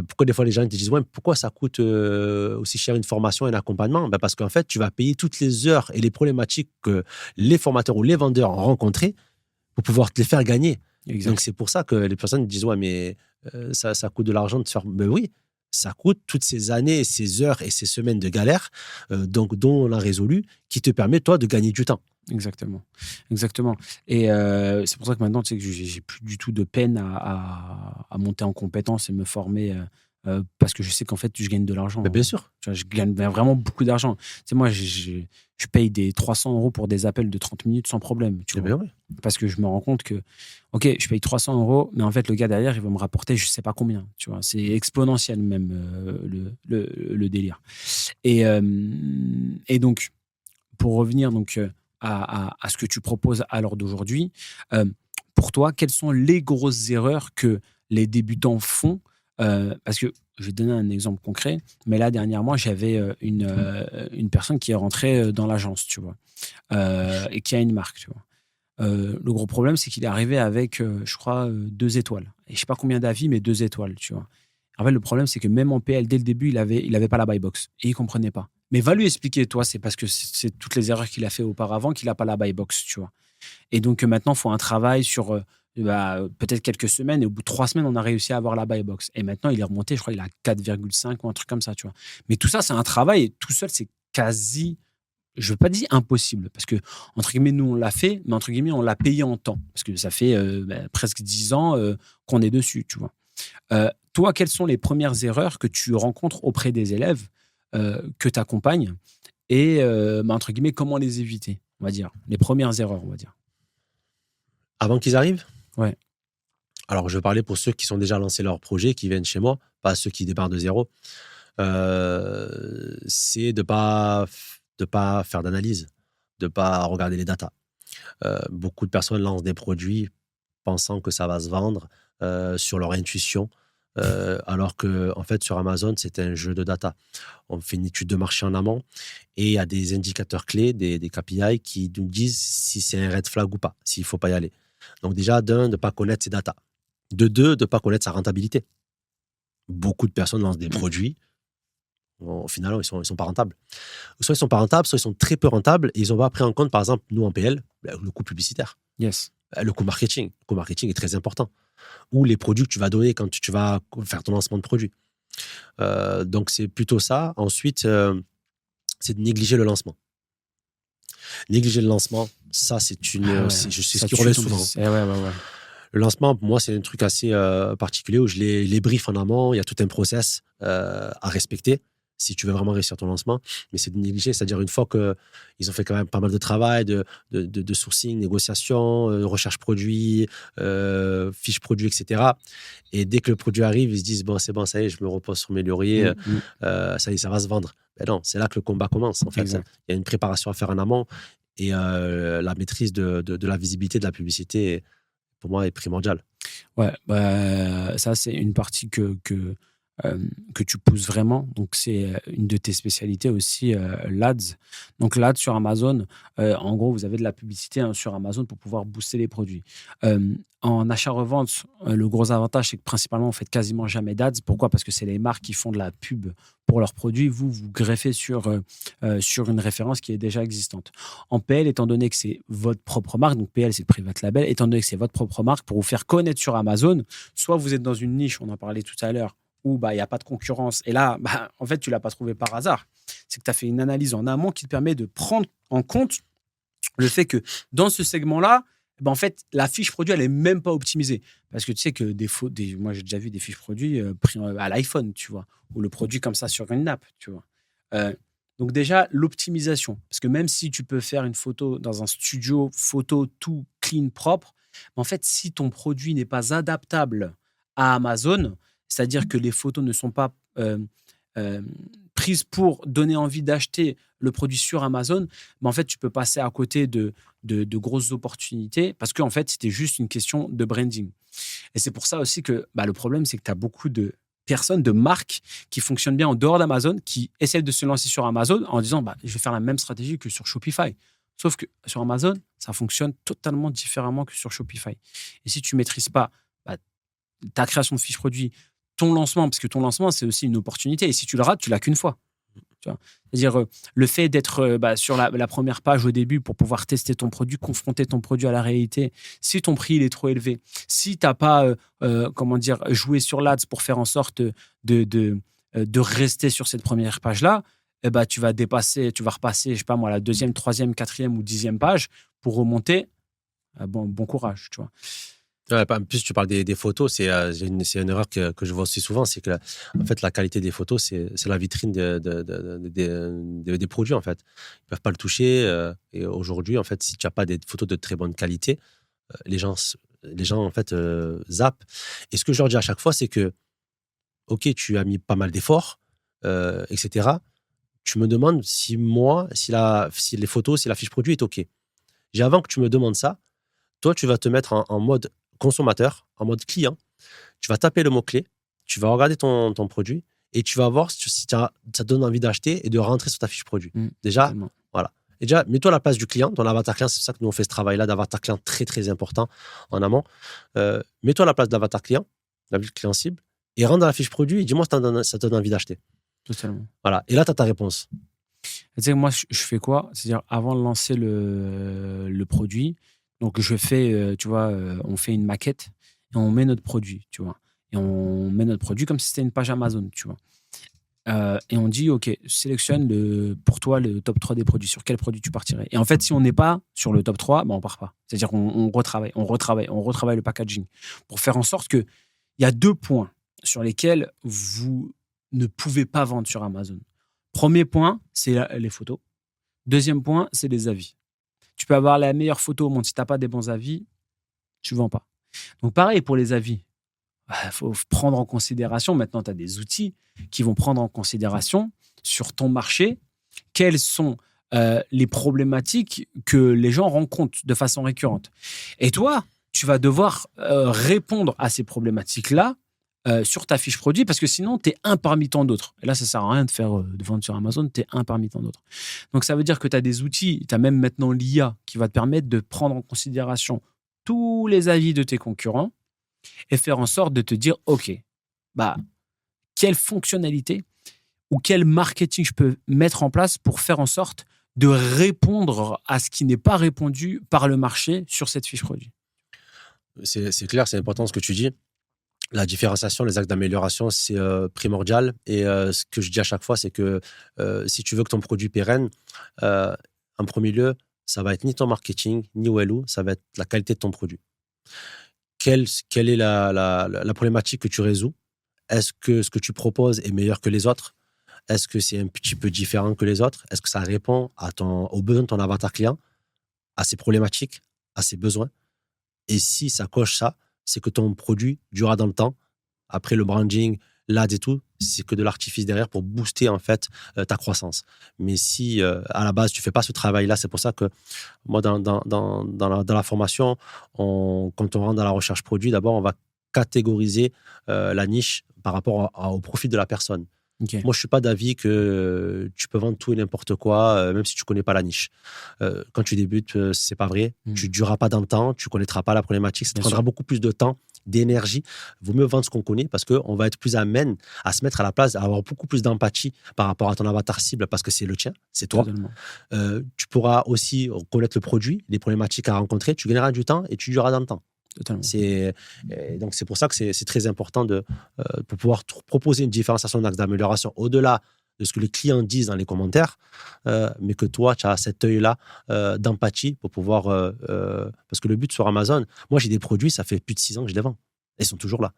pourquoi des fois les gens te disent, ouais, pourquoi ça coûte aussi cher une formation et un accompagnement? Parce qu'en fait, tu vas payer toutes les heures et les problématiques que les formateurs ou les vendeurs ont rencontrées pour pouvoir te les faire gagner. Exact. Donc, c'est pour ça que les personnes disent, ouais, mais ça coûte de l'argent de se faire. Mais oui, ça coûte toutes ces années, ces heures et ces semaines de galère dont on a résolu, qui te permet, toi, de gagner du temps. Exactement. Exactement. Et c'est pour ça que maintenant, tu sais, que j'ai plus du tout de peine à monter en compétences et me former parce que je sais qu'en fait, je gagne de l'argent. Mais bien sûr. Tu vois, je gagne vraiment beaucoup d'argent. Tu sais, moi, je paye des 300 euros pour des appels de 30 minutes sans problème. Tu Eh vois. bien, oui. Parce que je me rends compte que, OK, je paye 300 euros, mais en fait, le gars derrière, il va me rapporter je sais pas combien. Tu vois, c'est exponentiel même le délire. Et donc, pour revenir donc à ce que tu proposes à l'heure d'aujourd'hui, euh, pour toi, quelles sont les grosses erreurs que les débutants font? Parce que je vais te donner un exemple concret, mais là, dernièrement, j'avais une personne qui est rentrée dans l'agence, tu vois, et qui a une marque, tu vois. Le gros problème, c'est qu'il est arrivé avec, je crois, 2 étoiles. Et je sais pas combien d'avis, mais 2 étoiles, tu vois. En fait, le problème, c'est que même en PL, dès le début, il avait pas la buy box. Et il comprenait pas. Mais va lui expliquer, toi, c'est parce que c'est toutes les erreurs qu'il a fait auparavant qu'il a pas la buy box, tu vois. Et donc, maintenant, il faut un travail sur peut-être quelques semaines. Et au bout de 3 semaines, on a réussi à avoir la buy box. Et maintenant, il est remonté, je crois, il a 4,5 ou un truc comme ça, tu vois. Mais tout ça, c'est un travail. Et tout seul, c'est quasi, je veux pas dire impossible, parce que, entre guillemets, nous, on l'a fait, mais entre guillemets, on l'a payé en temps. Parce que ça fait presque 10 ans qu'on est dessus, tu vois. Toi, quelles sont les premières erreurs que tu rencontres auprès des élèves que tu accompagnes et, entre guillemets, comment les éviter, on va dire. Les premières erreurs, on va dire. Avant qu'ils arrivent? Ouais. Alors, je vais parler pour ceux qui sont déjà lancés leur projet, qui viennent chez moi, pas ceux qui démarrent de zéro. C'est de pas faire d'analyse, de pas regarder les datas. Beaucoup de personnes lancent des produits pensant que ça va se vendre sur leur intuition, alors que en fait sur Amazon c'est un jeu de data. On fait une étude de marché en amont et il y a des indicateurs clés, des KPI qui nous disent si c'est un red flag ou pas, s'il faut pas y aller. Donc déjà d'un, de pas connaître ses datas. De deux, de pas connaître sa rentabilité. Beaucoup de personnes lancent des produits. Au final, ils sont pas rentables. Soit ils sont pas rentables, soit ils sont très peu rentables et ils ont pas pris en compte, par exemple, nous en PL, le coût publicitaire, Yes. le coût marketing. Le coût marketing est très important. Ou les produits que tu vas donner quand tu vas faire ton lancement de produit. Donc, c'est plutôt ça. Ensuite, c'est de négliger le lancement. Négliger le lancement, ça, c'est ce qui revient souvent. Ouais. Le lancement, pour moi, c'est un truc assez particulier où je les brief en amont. Il y a tout un process à respecter si tu veux vraiment réussir ton lancement. Mais c'est de négliger, c'est-à-dire une fois qu'ils ont fait quand même pas mal de travail, de sourcing, négociation, recherche produit, fiche produit, etc. Et dès que le produit arrive, ils se disent, bon, c'est bon, ça y est, je me repose sur mes lauriers, ça y est, ça va se vendre. Ben non, c'est là que le combat commence. En fait, il y a une préparation à faire en amont et la maîtrise de la visibilité, de la publicité, pour moi, est primordiale. Ouais, ça, c'est une partie que tu pousses vraiment. Donc, c'est une de tes spécialités aussi, l'Ads. Donc, l'Ads sur Amazon, en gros, vous avez de la publicité sur Amazon pour pouvoir booster les produits. En achat-revente, le gros avantage, c'est que principalement, vous faites quasiment jamais d'Ads. Pourquoi? Parce que c'est les marques qui font de la pub pour leurs produits. Vous greffez sur une référence qui est déjà existante. En PL, étant donné que c'est votre propre marque, donc PL, c'est le private label, étant donné que c'est votre propre marque, pour vous faire connaître sur Amazon, soit vous êtes dans une niche, on en parlait tout à l'heure, où il n'y a pas de concurrence. Et là, en fait, tu ne l'as pas trouvé par hasard. C'est que tu as fait une analyse en amont qui te permet de prendre en compte le fait que dans ce segment-là, en fait, la fiche produit, elle n'est même pas optimisée. Parce que tu sais que moi, j'ai déjà vu des fiches produits pris à l'iPhone, tu vois, ou le produit comme ça sur une nappe, tu vois. Donc déjà, l'optimisation. Parce que même si tu peux faire une photo dans un studio photo tout clean, propre, en fait, si ton produit n'est pas adaptable à Amazon, c'est-à-dire que les photos ne sont pas prises pour donner envie d'acheter le produit sur Amazon, mais en fait, tu peux passer à côté de grosses opportunités parce qu'en fait, c'était juste une question de branding. Et c'est pour ça aussi que le problème, c'est que tu as beaucoup de personnes, de marques qui fonctionnent bien en dehors d'Amazon, qui essaient de se lancer sur Amazon en disant je vais faire la même stratégie que sur Shopify. Sauf que sur Amazon, ça fonctionne totalement différemment que sur Shopify. Et si tu ne maîtrises pas ta création de fiche produit, ton lancement, parce que ton lancement, c'est aussi une opportunité. Et si tu le rates, tu l'as qu'une fois. C'est-à-dire, le fait d'être sur la première page au début pour pouvoir tester ton produit, confronter ton produit à la réalité, si ton prix il est trop élevé, si tu n'as pas joué sur l'Ads pour faire en sorte de rester sur cette première page-là, tu vas repasser, je sais pas moi, la 2e, 3e, 4e ou 10e page pour remonter. Bon courage, tu vois. Ouais, en plus, tu parles des photos, c'est une erreur que je vois aussi souvent, c'est que en fait, la qualité des photos, c'est la vitrine des produits, en fait. Ils ne peuvent pas le toucher. Et aujourd'hui, en fait, si tu n'as pas des photos de très bonne qualité, les gens, en fait, zappent. Et ce que je leur dis à chaque fois, c'est que, OK, tu as mis pas mal d'efforts, etc. Tu me demandes si les photos, si la fiche produit est OK. Avant que tu me demandes ça, toi, tu vas te mettre en mode consommateur, en mode client. Tu vas taper le mot-clé, tu vas regarder ton produit et tu vas voir si ça te donne envie d'acheter et de rentrer sur ta fiche produit. Déjà, Totalement. voilà. Et déjà, mets-toi à la place du client, ton avatar client. C'est pour ça que nous, on fait ce travail-là d'avatar client très, très important en amont. Mets-toi à la place de l'avatar client, la client cible, et rentre dans la fiche produit et dis-moi si ça te donne envie d'acheter. Totalement. Voilà. Et là, tu as ta réponse. Tu sais, moi, je fais quoi? C'est-à-dire, avant de lancer le produit, donc je fais, tu vois, on fait une maquette et on met notre produit, tu vois. Et on met notre produit comme si c'était une page Amazon, tu vois. Et on dit, OK, sélectionne pour toi le top 3 des produits. Sur quel produit tu partirais? Et en fait, si on n'est pas sur le top 3, on part pas. C'est-à-dire qu'on retravaille le packaging pour faire en sorte qu'il y a 2 points sur lesquels vous ne pouvez pas vendre sur Amazon. Premier point, c'est les photos. Deuxième point, c'est les avis. Tu peux avoir la meilleure photo au monde. Si tu n'as pas des bons avis, tu ne vends pas. Donc, pareil pour les avis. Il faut prendre en considération. Maintenant, tu as des outils qui vont prendre en considération sur ton marché quelles sont les problématiques que les gens rencontrent de façon récurrente. Et toi, tu vas devoir répondre à ces problématiques-là sur ta fiche produit parce que sinon, tu es un parmi tant d'autres. Et là, ça ne sert à rien de vendre sur Amazon, tu es un parmi tant d'autres. Donc, ça veut dire que tu as des outils, tu as même maintenant l'IA qui va te permettre de prendre en considération tous les avis de tes concurrents et faire en sorte de te dire, OK, quelle fonctionnalité ou quel marketing je peux mettre en place pour faire en sorte de répondre à ce qui n'est pas répondu par le marché sur cette fiche produit. C'est clair, c'est important ce que tu dis. La différenciation, les axes d'amélioration, c'est primordial. Et ce que je dis à chaque fois, c'est que si tu veux que ton produit pérenne, en premier lieu, ça va être ni ton marketing, ni Welloo, ça va être la qualité de ton produit. Quelle est la problématique que tu résous? Est-ce que ce que tu proposes est meilleur que les autres? Est-ce que c'est un petit peu différent que les autres? Est-ce que ça répond aux besoins de ton avatar client, à ses problématiques, à ses besoins? Et si ça coche ça, c'est que ton produit durera dans le temps. Après, le branding, l'ad et tout, c'est que de l'artifice derrière pour booster en fait ta croissance. Mais si à la base, tu fais pas ce travail-là, c'est pour ça que moi, dans la formation, quand on rentre dans la recherche produit, d'abord, on va catégoriser la niche par rapport au profil de la personne. Okay. Moi, je suis pas d'avis que tu peux vendre tout et n'importe quoi, même si tu connais pas la niche. Quand tu débutes, c'est pas vrai. Tu dureras pas dans le temps, tu connaîtras pas la problématique. Ça te prendra beaucoup plus de temps, d'énergie. Vaut mieux vendre ce qu'on connaît parce qu'on va être plus amène à se mettre à la place, à avoir beaucoup plus d'empathie par rapport à ton avatar cible parce que c'est le tien, c'est toi. Tu pourras aussi connaître le produit, les problématiques à rencontrer. Tu gagneras du temps et tu dureras dans le temps. Donc, c'est pour ça que c'est très important pour pouvoir proposer une différenciation d'axe d'amélioration au-delà de ce que les clients disent dans les commentaires, mais que toi, tu as cet œil-là d'empathie pour pouvoir... parce que le but sur Amazon, moi, j'ai des produits, ça fait plus de 6 ans que je les vends. Ils sont toujours là.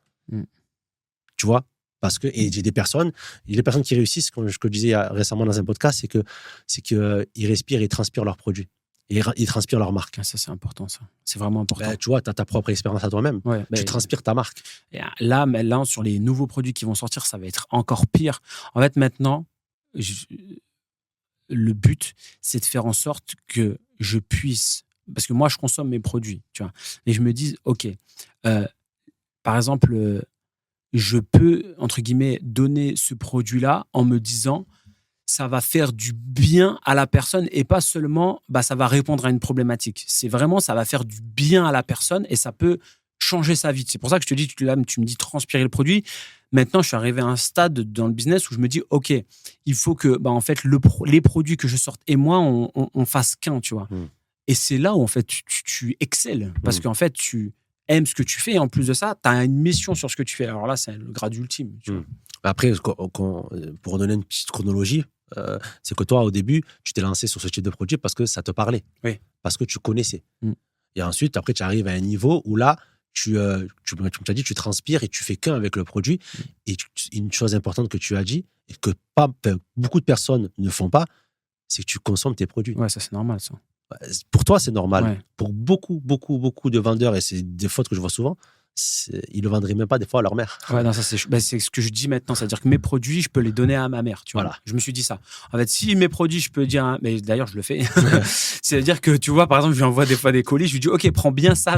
Tu vois? Et j'ai des personnes qui réussissent, comme je disais récemment dans un podcast, c'est qu'ils respirent et transpirent leurs produits. Et ils transpirent leur marque. Ça, c'est important, ça. C'est vraiment important. Tu vois, tu as ta propre expérience à toi-même. Ouais, tu transpires ta marque. Et là, sur les nouveaux produits qui vont sortir, ça va être encore pire. En fait, maintenant, le but, c'est de faire en sorte que je puisse... Parce que moi, je consomme mes produits, tu vois. Et je me dis, OK, par exemple, je peux, entre guillemets, donner ce produit-là en me disant... ça va faire du bien à la personne et pas seulement, ça va répondre à une problématique. C'est vraiment, ça va faire du bien à la personne et ça peut changer sa vie. C'est pour ça que je te dis, tu me dis transpirer le produit. Maintenant, je suis arrivé à un stade dans le business où je me dis, OK, il faut que, en fait, les produits que je sorte et moi, on fasse qu'un, tu vois. Et c'est là où, en fait, tu excelles parce qu'en fait, tu aimes ce que tu fais et en plus de ça, tu as une mission sur ce que tu fais. Alors là, c'est le grade ultime, tu vois. Après, pour donner une petite chronologie, C'est que toi, au début, tu t'es lancé sur ce type de produit parce que ça te parlait, Oui. parce que tu connaissais. Mm. Et ensuite, après, tu arrives à un niveau où là, comme tu as dit, tu transpires et tu fais qu'un avec le produit. Et une chose importante que tu as dit, et que beaucoup de personnes ne font pas, c'est que tu consommes tes produits. Ouais, ça, c'est normal, ça. Pour toi, c'est normal. Ouais. Pour beaucoup, beaucoup, beaucoup de vendeurs, et c'est des fautes que je vois souvent, ils ne le vendraient même pas des fois à leur mère. Ouais, non, ça, c'est ce que je dis maintenant. C'est-à-dire que mes produits, je peux les donner à ma mère. Tu vois. Voilà. Je me suis dit ça. En fait, si mes produits, je peux dire. Mais d'ailleurs, je le fais. C'est-à-dire que, tu vois, par exemple, je lui envoie des fois des colis. Je lui dis, OK, prends bien ça,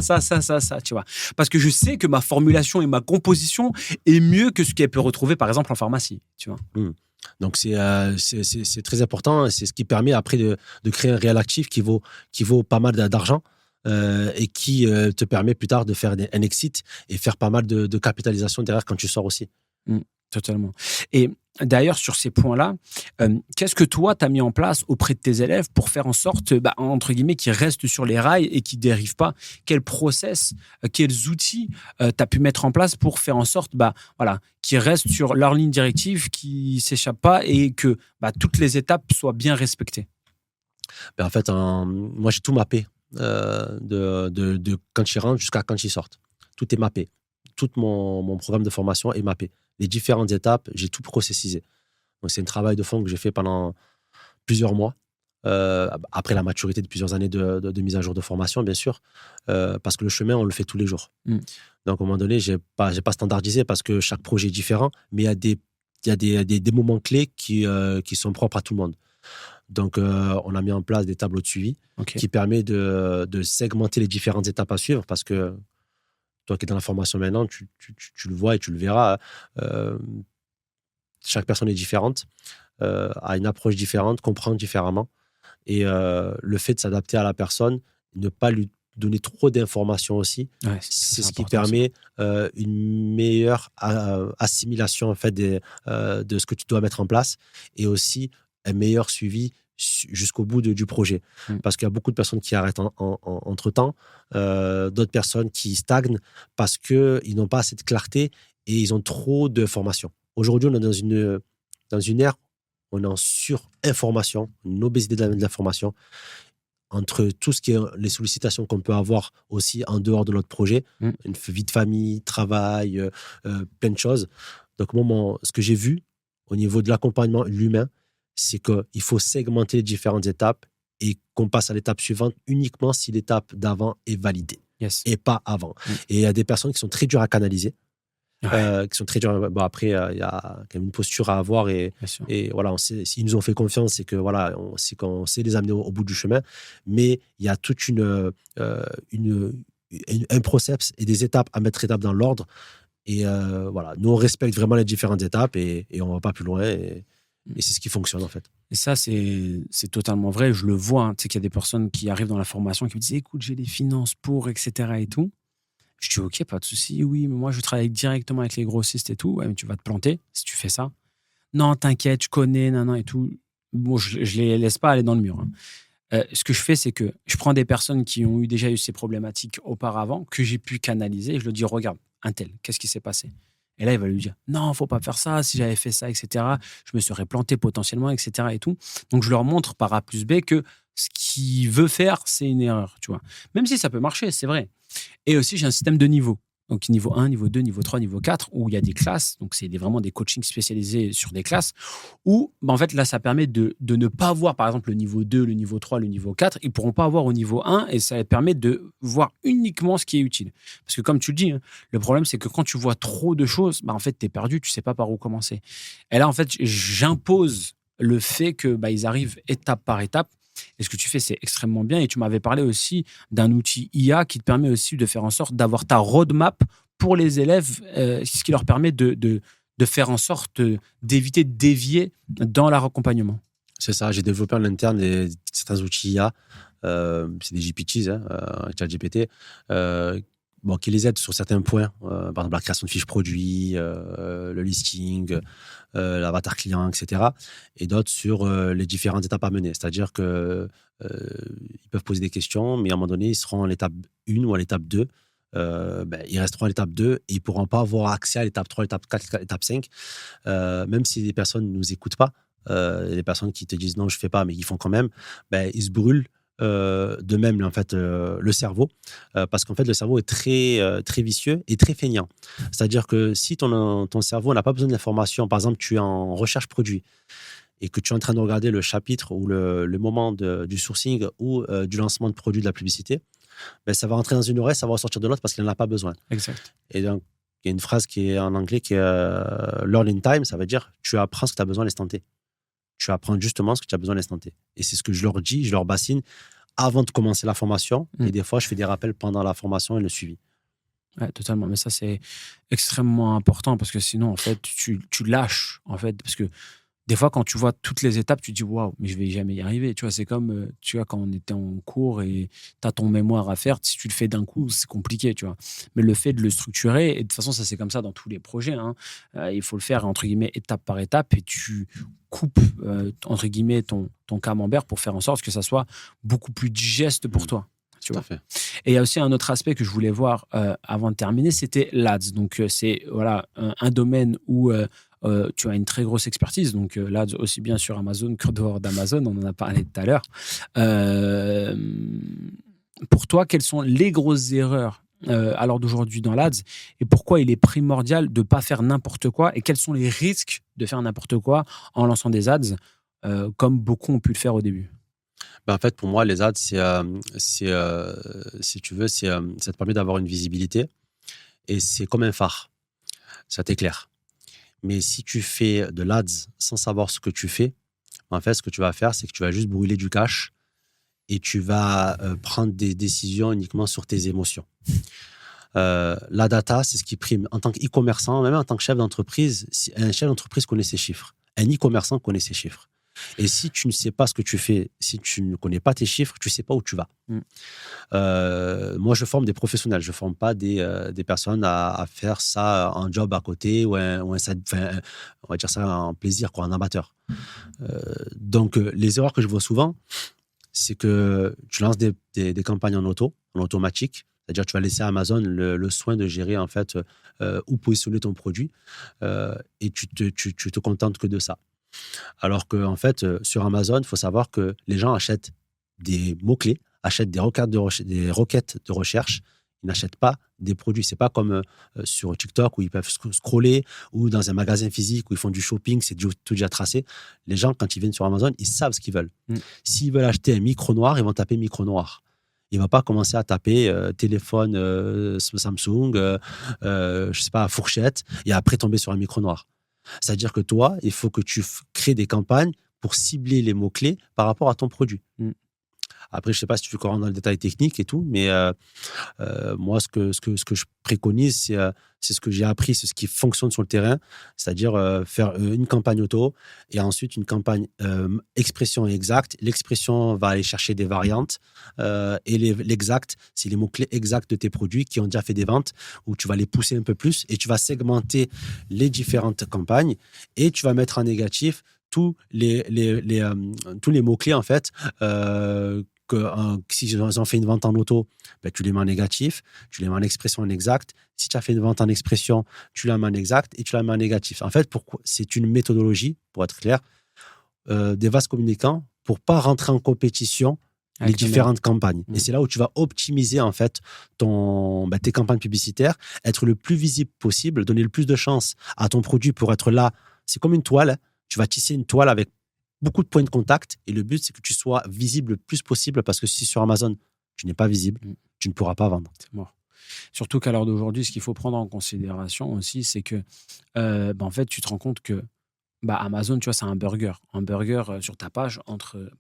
tu vois. Parce que je sais que ma formulation et ma composition est mieux que ce qu'elle peut retrouver, par exemple, en pharmacie. Tu vois. Donc, c'est très important. C'est ce qui permet après de créer un réel actif qui vaut pas mal d'argent et qui te permet plus tard de faire un exit et faire pas mal de capitalisation derrière quand tu sors aussi. Totalement. Et d'ailleurs, sur ces points-là, qu'est-ce que toi, tu as mis en place auprès de tes élèves pour faire en sorte, entre guillemets, qu'ils restent sur les rails et qu'ils ne dérivent pas? Quel process, quels outils tu as pu mettre en place pour faire en sorte qu'ils restent sur leur ligne directive, qu'ils ne s'échappent pas et que toutes les étapes soient bien respectées? En fait, moi, j'ai tout mappé de quand ils rentrent jusqu'à quand ils sortent. Tout est mappé. Tout mon programme de formation est mappé. Les différentes étapes, j'ai tout processisé. Donc, c'est un travail de fond que j'ai fait pendant plusieurs mois, après la maturité de plusieurs années de mise à jour de formation, bien sûr, parce que le chemin, on le fait tous les jours. Donc, à un moment donné, j'ai pas standardisé parce que chaque projet est différent, mais il y a des moments clés qui sont propres à tout le monde. Donc, on a mis en place des tableaux de suivi qui permettent de segmenter les différentes étapes à suivre parce que toi qui es dans la formation maintenant, tu le vois et tu le verras. Chaque personne est différente, a une approche différente, comprend différemment. Et le fait de s'adapter à la personne, ne pas lui donner trop d'informations aussi, c'est ce qui permet une meilleure assimilation en fait, de ce que tu dois mettre en place et aussi un meilleur suivi jusqu'au bout du projet. Parce qu'il y a beaucoup de personnes qui arrêtent entre-temps, d'autres personnes qui stagnent parce qu'ils n'ont pas assez de clarté et ils ont trop de formations. Aujourd'hui, on est dans une ère, on est en surinformation, une obésité de l'information, entre tout ce qui est les sollicitations qu'on peut avoir aussi en dehors de notre projet, une vie de famille, travail, plein de choses. Donc, moi, ce que j'ai vu au niveau de l'accompagnement, l'humain, c'est qu'il faut segmenter les différentes étapes et qu'on passe à l'étape suivante uniquement si l'étape d'avant est validée et pas avant. Et il y a des personnes qui sont très dures à canaliser, qui sont très dures. Bon, après, il y a quand même une posture à avoir et voilà, s'ils nous ont fait confiance, c'est que voilà, qu'on sait les amener au bout du chemin. Mais il y a toute un process et des étapes à mettre étape dans l'ordre. Et voilà, nous, on respecte vraiment les différentes étapes et on ne va pas plus loin. Et c'est ce qui fonctionne, en fait. Et ça, c'est totalement vrai. Je le vois. Tu sais qu'il y a des personnes qui arrivent dans la formation qui me disent « Écoute, j'ai les finances pour, etc. » et tout. Je dis « Ok, pas de souci. Oui, mais moi, je travaille directement avec les grossistes et tout. Ouais, mais tu vas te planter si tu fais ça. Non, t'inquiète, je connais, nan, et tout. » Bon, je les laisse pas aller dans le mur. Ce que je fais, c'est que je prends des personnes qui ont déjà eu ces problématiques auparavant, que j'ai pu canaliser. Et je leur dis « Regarde, un tel, qu'est-ce qui s'est passé ?» Et là, il va lui dire « Non, faut pas faire ça. Si j'avais fait ça, etc., je me serais planté potentiellement, etc. » et tout. Donc, je leur montre par A plus B que ce qu'il veut faire, c'est une erreur, tu vois. Même si ça peut marcher, c'est vrai. Et aussi, j'ai un système de niveaux. Donc, niveau 1, niveau 2, niveau 3, niveau 4, où il y a des classes. Donc, c'est vraiment des coachings spécialisés sur des classes. Où, en fait, là, ça permet de ne pas voir, par exemple, le niveau 2, le niveau 3, le niveau 4. Ils ne pourront pas avoir au niveau 1 et ça permet de voir uniquement ce qui est utile. Parce que, comme tu le dis, le problème, c'est que quand tu vois trop de choses, en fait, tu es perdu, tu ne sais pas par où commencer. Et là, en fait, j'impose le fait qu'ils arrivent étape par étape. Et ce que tu fais, c'est extrêmement bien. Et tu m'avais parlé aussi d'un outil IA qui te permet aussi de faire en sorte d'avoir ta roadmap pour les élèves, ce qui leur permet de faire en sorte d'éviter de dévier dans leur accompagnement. C'est ça, j'ai développé en interne certains outils IA, c'est des GPTs, ChatGPT, qui les aident sur certains points, par exemple la création de fiches produits, le listing, l'avatar client, etc. Et d'autres sur les différentes étapes à mener. C'est-à-dire qu'ils peuvent poser des questions, mais à un moment donné, ils seront à l'étape 1 ou à l'étape 2. Ils resteront à l'étape 2 et ils ne pourront pas avoir accès à l'étape 3, l'étape 4, l'étape 5. Même si les personnes ne nous écoutent pas, les personnes qui te disent non, je fais pas, mais ils font quand même, ben, ils se brûlent de même en fait le cerveau, parce qu'en fait le cerveau est très vicieux et très feignant. C'est-à-dire que si ton cerveau n'a pas besoin d'informations, par exemple tu es en recherche produit et que tu es en train de regarder le chapitre ou le moment du sourcing ou du lancement de produit de la publicité, ben, ça va rentrer dans une oreille, ça va ressortir de l'autre parce qu'il n'en a pas besoin. Exact. Et donc il y a une phrase qui est en anglais qui est learn in time, ça veut dire tu apprends ce que tu as besoin à l'instant T. Tu apprends justement ce que tu as besoin à l'instant T. Et c'est ce que je leur dis, je leur bassine avant de commencer la formation. Et des fois, je fais des rappels pendant la formation et le suivi. Ouais, totalement. Mais ça, c'est extrêmement important parce que sinon, en fait, tu lâches. En fait, parce que des fois, quand tu vois toutes les étapes, tu te dis waouh, mais je vais jamais y arriver. Tu vois, c'est comme tu vois, quand on était en cours et tu as ton mémoire à faire, si tu le fais d'un coup, c'est compliqué. Tu vois. Mais le fait de le structurer, et de toute façon, ça c'est comme ça dans tous les projets, hein, il faut le faire entre guillemets étape par étape et tu coupes entre guillemets ton camembert pour faire en sorte que ça soit beaucoup plus digeste pour toi. Tu vois. Fait. Et il y a aussi un autre aspect que je voulais voir avant de terminer, c'était l'ADS. Donc, c'est voilà, un domaine où tu as une très grosse expertise. Donc, l'ADS aussi bien sur Amazon que dehors d'Amazon, on en a parlé tout à l'heure. Pour toi, quelles sont les grosses erreurs à l'heure d'aujourd'hui dans l'ADS et pourquoi il est primordial de ne pas faire n'importe quoi et quels sont les risques de faire n'importe quoi en lançant des ads comme beaucoup ont pu le faire au début? Ben, en fait, pour moi, les ads, si tu veux, ça te permet d'avoir une visibilité et c'est comme un phare. Ça t'éclaire. Mais si tu fais de l'ads sans savoir ce que tu fais, en fait, ce que tu vas faire, c'est que tu vas juste brûler du cash et tu vas prendre des décisions uniquement sur tes émotions. La data, c'est ce qui prime. En tant qu'e-commerçant, même en tant que chef d'entreprise, un chef d'entreprise connaît ses chiffres. Un e-commerçant connaît ses chiffres. Et si tu ne sais pas ce que tu fais, si tu ne connais pas tes chiffres, tu ne sais pas où tu vas. Moi, je forme des professionnels. Je ne forme pas des personnes à faire ça en job à côté ou on va dire ça en plaisir, quoi, en amateur. Donc, les erreurs que je vois souvent, c'est que tu lances des campagnes en automatique. C'est-à-dire, tu vas laisser à Amazon le soin de gérer en fait où positionner ton produit et tu te contentes que de ça. Alors que en fait, sur Amazon, il faut savoir que les gens achètent des mots-clés, achètent des requêtes de recherche. Ils n'achètent pas des produits. C'est pas comme sur TikTok où ils peuvent scroller ou dans un magasin physique où ils font du shopping, c'est tout déjà tracé. Les gens, quand ils viennent sur Amazon, ils savent ce qu'ils veulent. S'ils veulent acheter un micro noir, ils vont taper micro noir. Il ne va pas commencer à taper téléphone Samsung, je sais pas, fourchette, et après tomber sur un micro noir. C'est-à-dire que toi, il faut que tu crées des campagnes pour cibler les mots-clés par rapport à ton produit. Après, je ne sais pas si tu veux qu'on rentre dans le détail technique et tout, mais moi, ce que je préconise, c'est ce que j'ai appris, c'est ce qui fonctionne sur le terrain, c'est-à-dire faire une campagne auto et ensuite une campagne expression exacte. L'expression va aller chercher des variantes et l'exact, c'est les mots-clés exacts de tes produits qui ont déjà fait des ventes où tu vas les pousser un peu plus et tu vas segmenter les différentes campagnes et tu vas mettre en négatif tous les mots-clés, en fait, si ils ont fait une vente en auto, ben, tu les mets en négatif, tu les mets en expression en exact. Si tu as fait une vente en expression, tu la mets en exact et tu la mets en négatif. En fait, c'est une méthodologie, pour être clair, des vases communicants pour pas rentrer en compétition les différentes campagnes. Et c'est là où tu vas optimiser en fait tes campagnes publicitaires, être le plus visible possible, donner le plus de chance à ton produit pour être là. C'est comme une toile, hein. Tu vas tisser une toile avec beaucoup de points de contact et le but, c'est que tu sois visible le plus possible parce que si sur Amazon, tu n'es pas visible, tu ne pourras pas vendre. C'est mort. Surtout qu'à l'heure d'aujourd'hui, ce qu'il faut prendre en considération aussi, c'est que en fait, tu te rends compte que Amazon, tu vois, c'est un burger. Un burger sur ta page, entre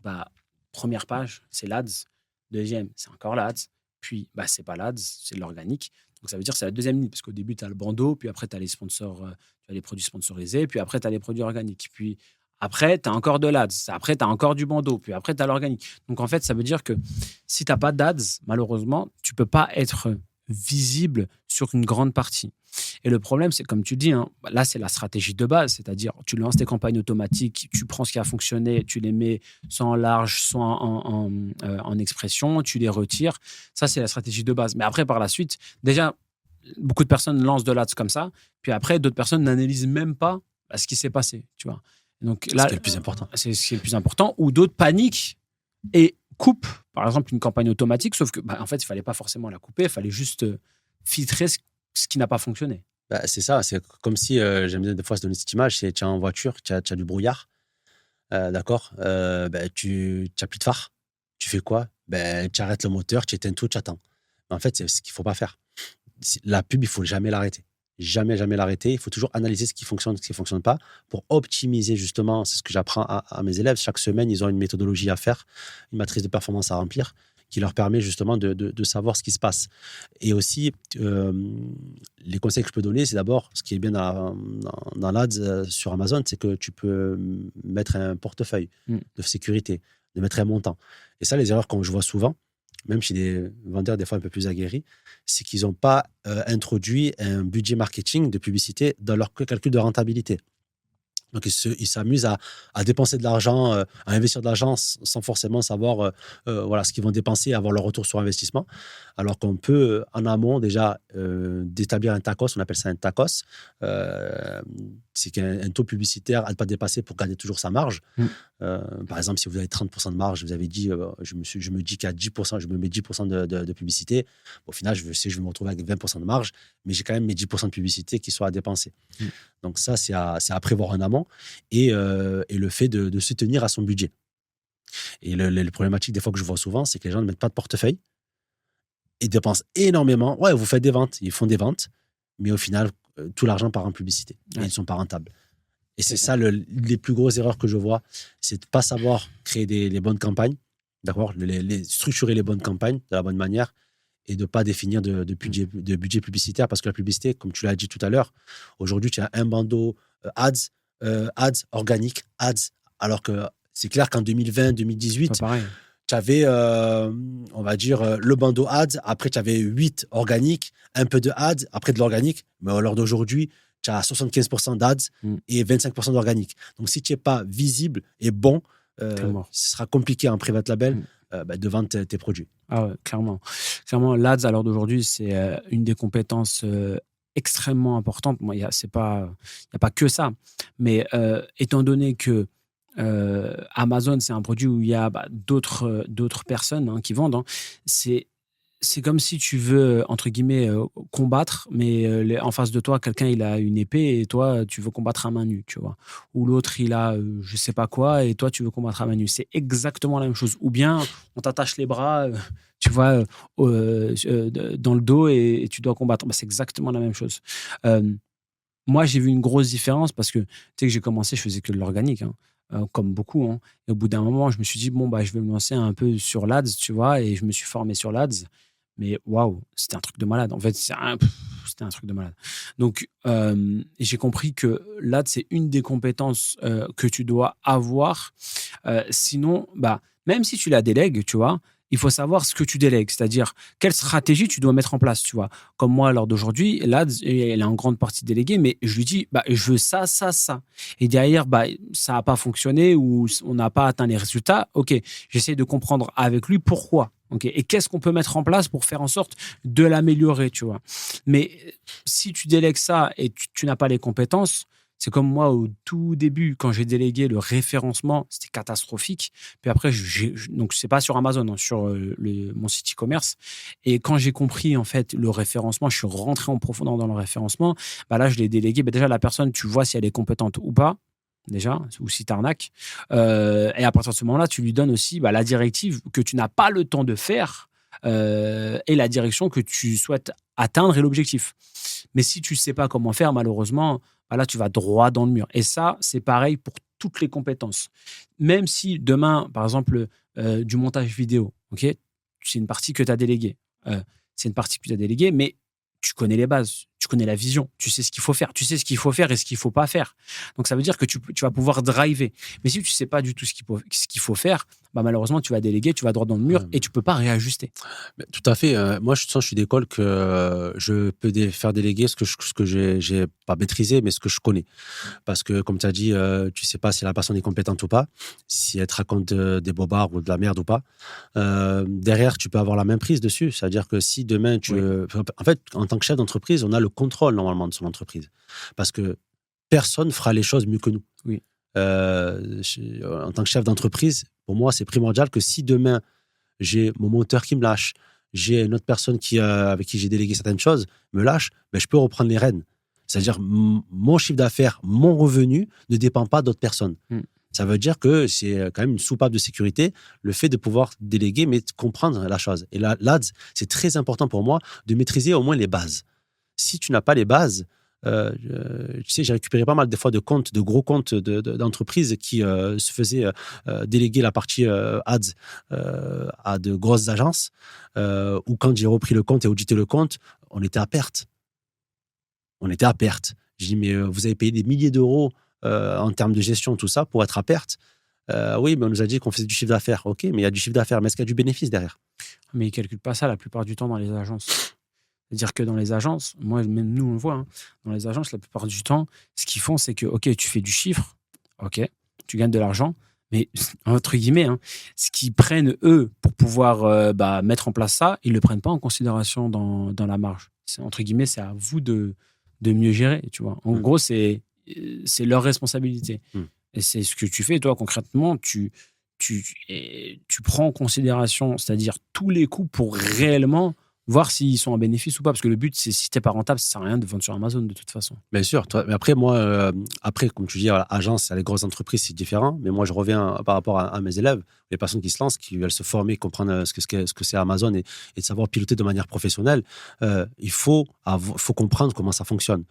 première page, c'est l'ADS. Deuxième, c'est encore l'ADS. Puis, c'est pas l'ADS, c'est de l'organique. Donc, ça veut dire que c'est la deuxième ligne, parce qu'au début, tu as le bandeau, puis après, tu as les sponsors, tu as les produits sponsorisés, puis après, tu as les produits organiques. Puis après, tu as encore de l'ADS. Après, tu as encore du bandeau, puis après, tu as l'organique. Donc, en fait, ça veut dire que si tu n'as pas d'ADS, malheureusement, tu ne peux pas être visible sur une grande partie. Et le problème, c'est comme tu dis, hein, là, c'est la stratégie de base, c'est-à-dire tu lances tes campagnes automatiques, tu prends ce qui a fonctionné, tu les mets soit en large, soit en expression, tu les retires. Ça, c'est la stratégie de base. Mais après, par la suite, déjà, beaucoup de personnes lancent de l'ADS comme ça, puis après, d'autres personnes n'analysent même pas ce qui s'est passé, tu vois. Donc C'est là, ce qui est le plus important. c'est ce qui est le plus important. Ou d'autres paniquent et coupent, par exemple, une campagne automatique, sauf que, en fait, il fallait pas forcément la couper, il fallait juste filtrer ce qui n'a pas fonctionné. C'est ça, c'est comme si, j'aime bien des fois se donner cette image, c'est tu es en voiture, tu as du brouillard, d'accord, tu n'as plus de phare. Tu fais quoi? Tu arrêtes le moteur, tu éteins tout, tu attends. Mais en fait, c'est ce qu'il ne faut pas faire. La pub, il ne faut jamais l'arrêter. Jamais, jamais l'arrêter. Il faut toujours analyser ce qui fonctionne, ce qui ne fonctionne pas pour optimiser justement. C'est ce que j'apprends à mes élèves. Chaque semaine, ils ont une méthodologie à faire, une matrice de performance à remplir qui leur permet justement de savoir ce qui se passe. Et aussi, les conseils que je peux donner, c'est d'abord, ce qui est bien dans l'ADS sur Amazon, c'est que tu peux mettre un portefeuille de sécurité, de mettre un montant. Et ça, les erreurs que je vois souvent, même chez des vendeurs des fois un peu plus aguerris, c'est qu'ils n'ont pas introduit un budget marketing de publicité dans leur calcul de rentabilité. Donc, ils s'amusent à dépenser de l'argent, à investir de l'argent sans forcément savoir ce qu'ils vont dépenser et avoir leur retour sur investissement. Alors qu'on peut, en amont, déjà, d'établir un TACOS, on appelle ça un TACOS. C'est un taux publicitaire à ne pas dépasser pour garder toujours sa marge. Par exemple, si vous avez 30% de marge, vous avez dit, je me dis qu'à 10%, je me mets 10% de publicité. Au final, je sais que je vais me retrouver avec 20% de marge, mais j'ai quand même mes 10% de publicité qui sont à dépenser. Donc ça, c'est à prévoir en amont et le fait de se tenir à son budget. Et les problématiques, des fois, que je vois souvent, c'est que les gens ne mettent pas de portefeuille et dépensent énormément. Ouais, vous faites des ventes, ils font des ventes, mais au final, tout l'argent part en publicité. Et ils ne sont pas rentables. Et c'est ça, les plus grosses erreurs que je vois, c'est de ne pas savoir créer les bonnes campagnes, d'accord, structurer les bonnes campagnes de la bonne manière et de ne pas définir de budget publicitaire. Parce que la publicité, comme tu l'as dit tout à l'heure, aujourd'hui, tu as un bandeau ads, organique, ads, alors que c'est clair qu'en 2020-2018, tu avais, on va dire, le bandeau ads, après tu avais 8 organiques, un peu de ads, après de l'organique, mais à l'heure d'aujourd'hui, tu as 75% d'ads et 25% d'organique. Donc, si tu n'es pas visible et bon, ce sera compliqué en private label de vendre tes produits. Ah ouais, clairement. Clairement, l'ADS, à l'heure d'aujourd'hui, c'est une des compétences extrêmement importantes. Moi, il n'y a pas que ça. Mais étant donné que Amazon, c'est un produit où il y a d'autres personnes qui vendent, c'est comme si tu veux, entre guillemets, combattre, mais en face de toi, quelqu'un, il a une épée et toi, tu veux combattre à main nue, tu vois. Ou l'autre, il a je sais pas quoi et toi, tu veux combattre à main nue. C'est exactement la même chose. Ou bien, on t'attache les bras, tu vois, dans le dos et tu dois combattre. C'est exactement la même chose. Moi, j'ai vu une grosse différence parce que, tu sais, que j'ai commencé, je faisais que de l'organique, comme beaucoup. Et au bout d'un moment, je me suis dit, je vais me lancer un peu sur l'ADS, tu vois, et je me suis formé sur l'ADS. Mais waouh, c'était un truc de malade. En fait, c'était un truc de malade. Donc, j'ai compris que l'ADS, c'est une des compétences que tu dois avoir. Sinon, même si tu la délègues, tu vois, il faut savoir ce que tu délègues, c'est-à-dire quelle stratégie tu dois mettre en place, tu vois. Comme moi, à l'heure d'aujourd'hui, l'ADS, elle est en grande partie déléguée, mais je lui dis, je veux ça, ça, ça. Et derrière, ça n'a pas fonctionné ou on n'a pas atteint les résultats. OK, j'essaie de comprendre avec lui pourquoi. Okay. Et qu'est-ce qu'on peut mettre en place pour faire en sorte de l'améliorer, tu vois. Mais si tu délègues ça et tu n'as pas les compétences, c'est comme moi au tout début, quand j'ai délégué le référencement, c'était catastrophique. Puis après, donc c'est pas sur Amazon, sur mon site e-commerce. Et quand j'ai compris en fait le référencement, je suis rentré en profondeur dans le référencement. Là, je l'ai délégué. Déjà, la personne, tu vois si elle est compétente ou pas. Déjà, ou si t'arnaques. Et à partir de ce moment-là, tu lui donnes aussi la directive que tu n'as pas le temps de faire et la direction que tu souhaites atteindre et l'objectif. Mais si tu ne sais pas comment faire, malheureusement, là, tu vas droit dans le mur. Et ça, c'est pareil pour toutes les compétences. Même si demain, par exemple, du montage vidéo, okay, c'est une partie que tu as déléguée. Mais tu connais les bases, tu connais la vision, tu sais ce qu'il faut faire, et ce qu'il ne faut pas faire. Donc, ça veut dire que tu vas pouvoir driver. Mais si tu ne sais pas du tout ce qu'il faut faire, malheureusement, tu vas déléguer, tu vas droit dans le mur et tu ne peux pas réajuster. Tout à fait. Moi, je suis d'école que je peux faire déléguer ce que je n'ai pas maîtrisé, mais ce que je connais. Parce que, comme tu as dit, tu ne sais pas si la personne est compétente ou pas, si elle te raconte des bobards ou de la merde ou pas. Derrière, tu peux avoir la même prise dessus. C'est-à-dire que si demain, en fait, en tant que chef d'entreprise, on a le contrôle normalement de son entreprise. Parce que personne fera les choses mieux que nous. Oui. En tant que chef d'entreprise, pour moi, c'est primordial que si demain, j'ai mon monteur qui me lâche, j'ai une autre personne avec qui j'ai délégué certaines choses, me lâche, ben, je peux reprendre les rênes. C'est-à-dire, mon chiffre d'affaires, mon revenu ne dépend pas d'autres personnes. Ça veut dire que c'est quand même une soupape de sécurité, le fait de pouvoir déléguer, mais de comprendre la chose. Et là, l'ADS, c'est très important pour moi de maîtriser au moins les bases. Si tu n'as pas les bases, tu sais, j'ai récupéré pas mal des fois de comptes, de gros comptes d'entreprises qui se faisaient déléguer la partie ads à de grosses agences, où quand j'ai repris le compte et audité le compte, on était à perte. On était à perte. Je dis, mais vous avez payé des milliers d'euros en termes de gestion, tout ça, pour être à perte. Oui, mais on nous a dit qu'on faisait du chiffre d'affaires. OK, mais il y a du chiffre d'affaires, mais est-ce qu'il y a du bénéfice derrière? Mais ils ne calculent pas ça la plupart du temps dans les agences. C'est-à-dire que dans les agences, moi, même nous, on le voit, hein, dans les agences, la plupart du temps, ce qu'ils font, c'est que, OK, tu fais du chiffre, OK, tu gagnes de l'argent, mais entre guillemets, hein, ce qu'ils prennent, eux, pour pouvoir mettre en place ça, ils ne le prennent pas en considération dans la marge. Entre guillemets, c'est à vous de mieux gérer, tu vois. En gros, c'est leur responsabilité. Et c'est ce que tu fais, toi, concrètement, tu prends en considération, c'est-à-dire tous les coûts pour réellement voir s'ils sont en bénéfice ou pas. Parce que le but, c'est si tu n'es pas rentable, ça ne sert à rien de vendre sur Amazon de toute façon. Bien sûr. Mais après, moi, comme tu dis, agence, les grosses entreprises, c'est différent. Mais moi, je reviens par rapport à mes élèves, les personnes qui se lancent, qui veulent se former, comprendre ce que c'est Amazon et de savoir piloter de manière professionnelle. Il faut comprendre comment ça fonctionne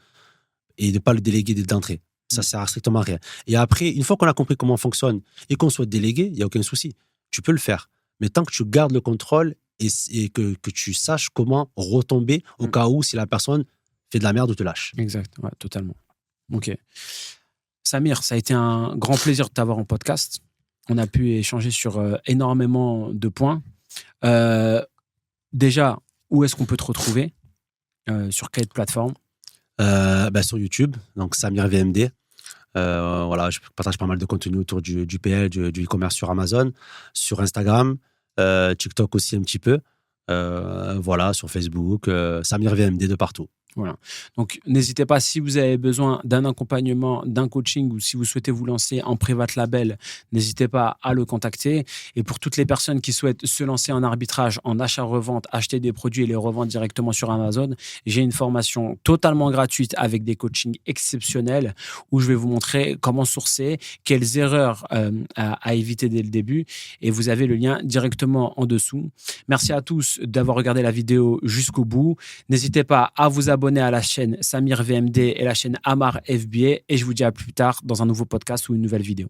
et de ne pas le déléguer d'entrée. Ça ne sert à strictement rien. Et après, une fois qu'on a compris comment on fonctionne et qu'on soit délégué, il n'y a aucun souci. Tu peux le faire. Mais tant que tu gardes le contrôle et que tu saches comment retomber au cas où si la personne fait de la merde ou te lâche. Exact, ouais, totalement. Ok. Samir, ça a été un grand plaisir de t'avoir en podcast. On a pu échanger sur énormément de points. Déjà, où est-ce qu'on peut te retrouver? Sur quelle plateforme? Sur YouTube, donc Samir VMD. Voilà, je partage pas mal de contenu autour du PL, du e-commerce sur Amazon, sur Instagram, TikTok aussi un petit peu. Voilà, sur Facebook, Samir VMD de partout. Voilà. Donc, n'hésitez pas, si vous avez besoin d'un accompagnement, d'un coaching ou si vous souhaitez vous lancer en private label, n'hésitez pas à le contacter. Et pour toutes les personnes qui souhaitent se lancer en arbitrage, en achat-revente, acheter des produits et les revendre directement sur Amazon, j'ai une formation totalement gratuite avec des coachings exceptionnels où je vais vous montrer comment sourcer, quelles erreurs à éviter dès le début. Et vous avez le lien directement en dessous. Merci à tous d'avoir regardé la vidéo jusqu'au bout. N'hésitez pas à vous abonner à la chaîne Samir VMD et la chaîne Amar FBA et je vous dis à plus tard dans un nouveau podcast ou une nouvelle vidéo.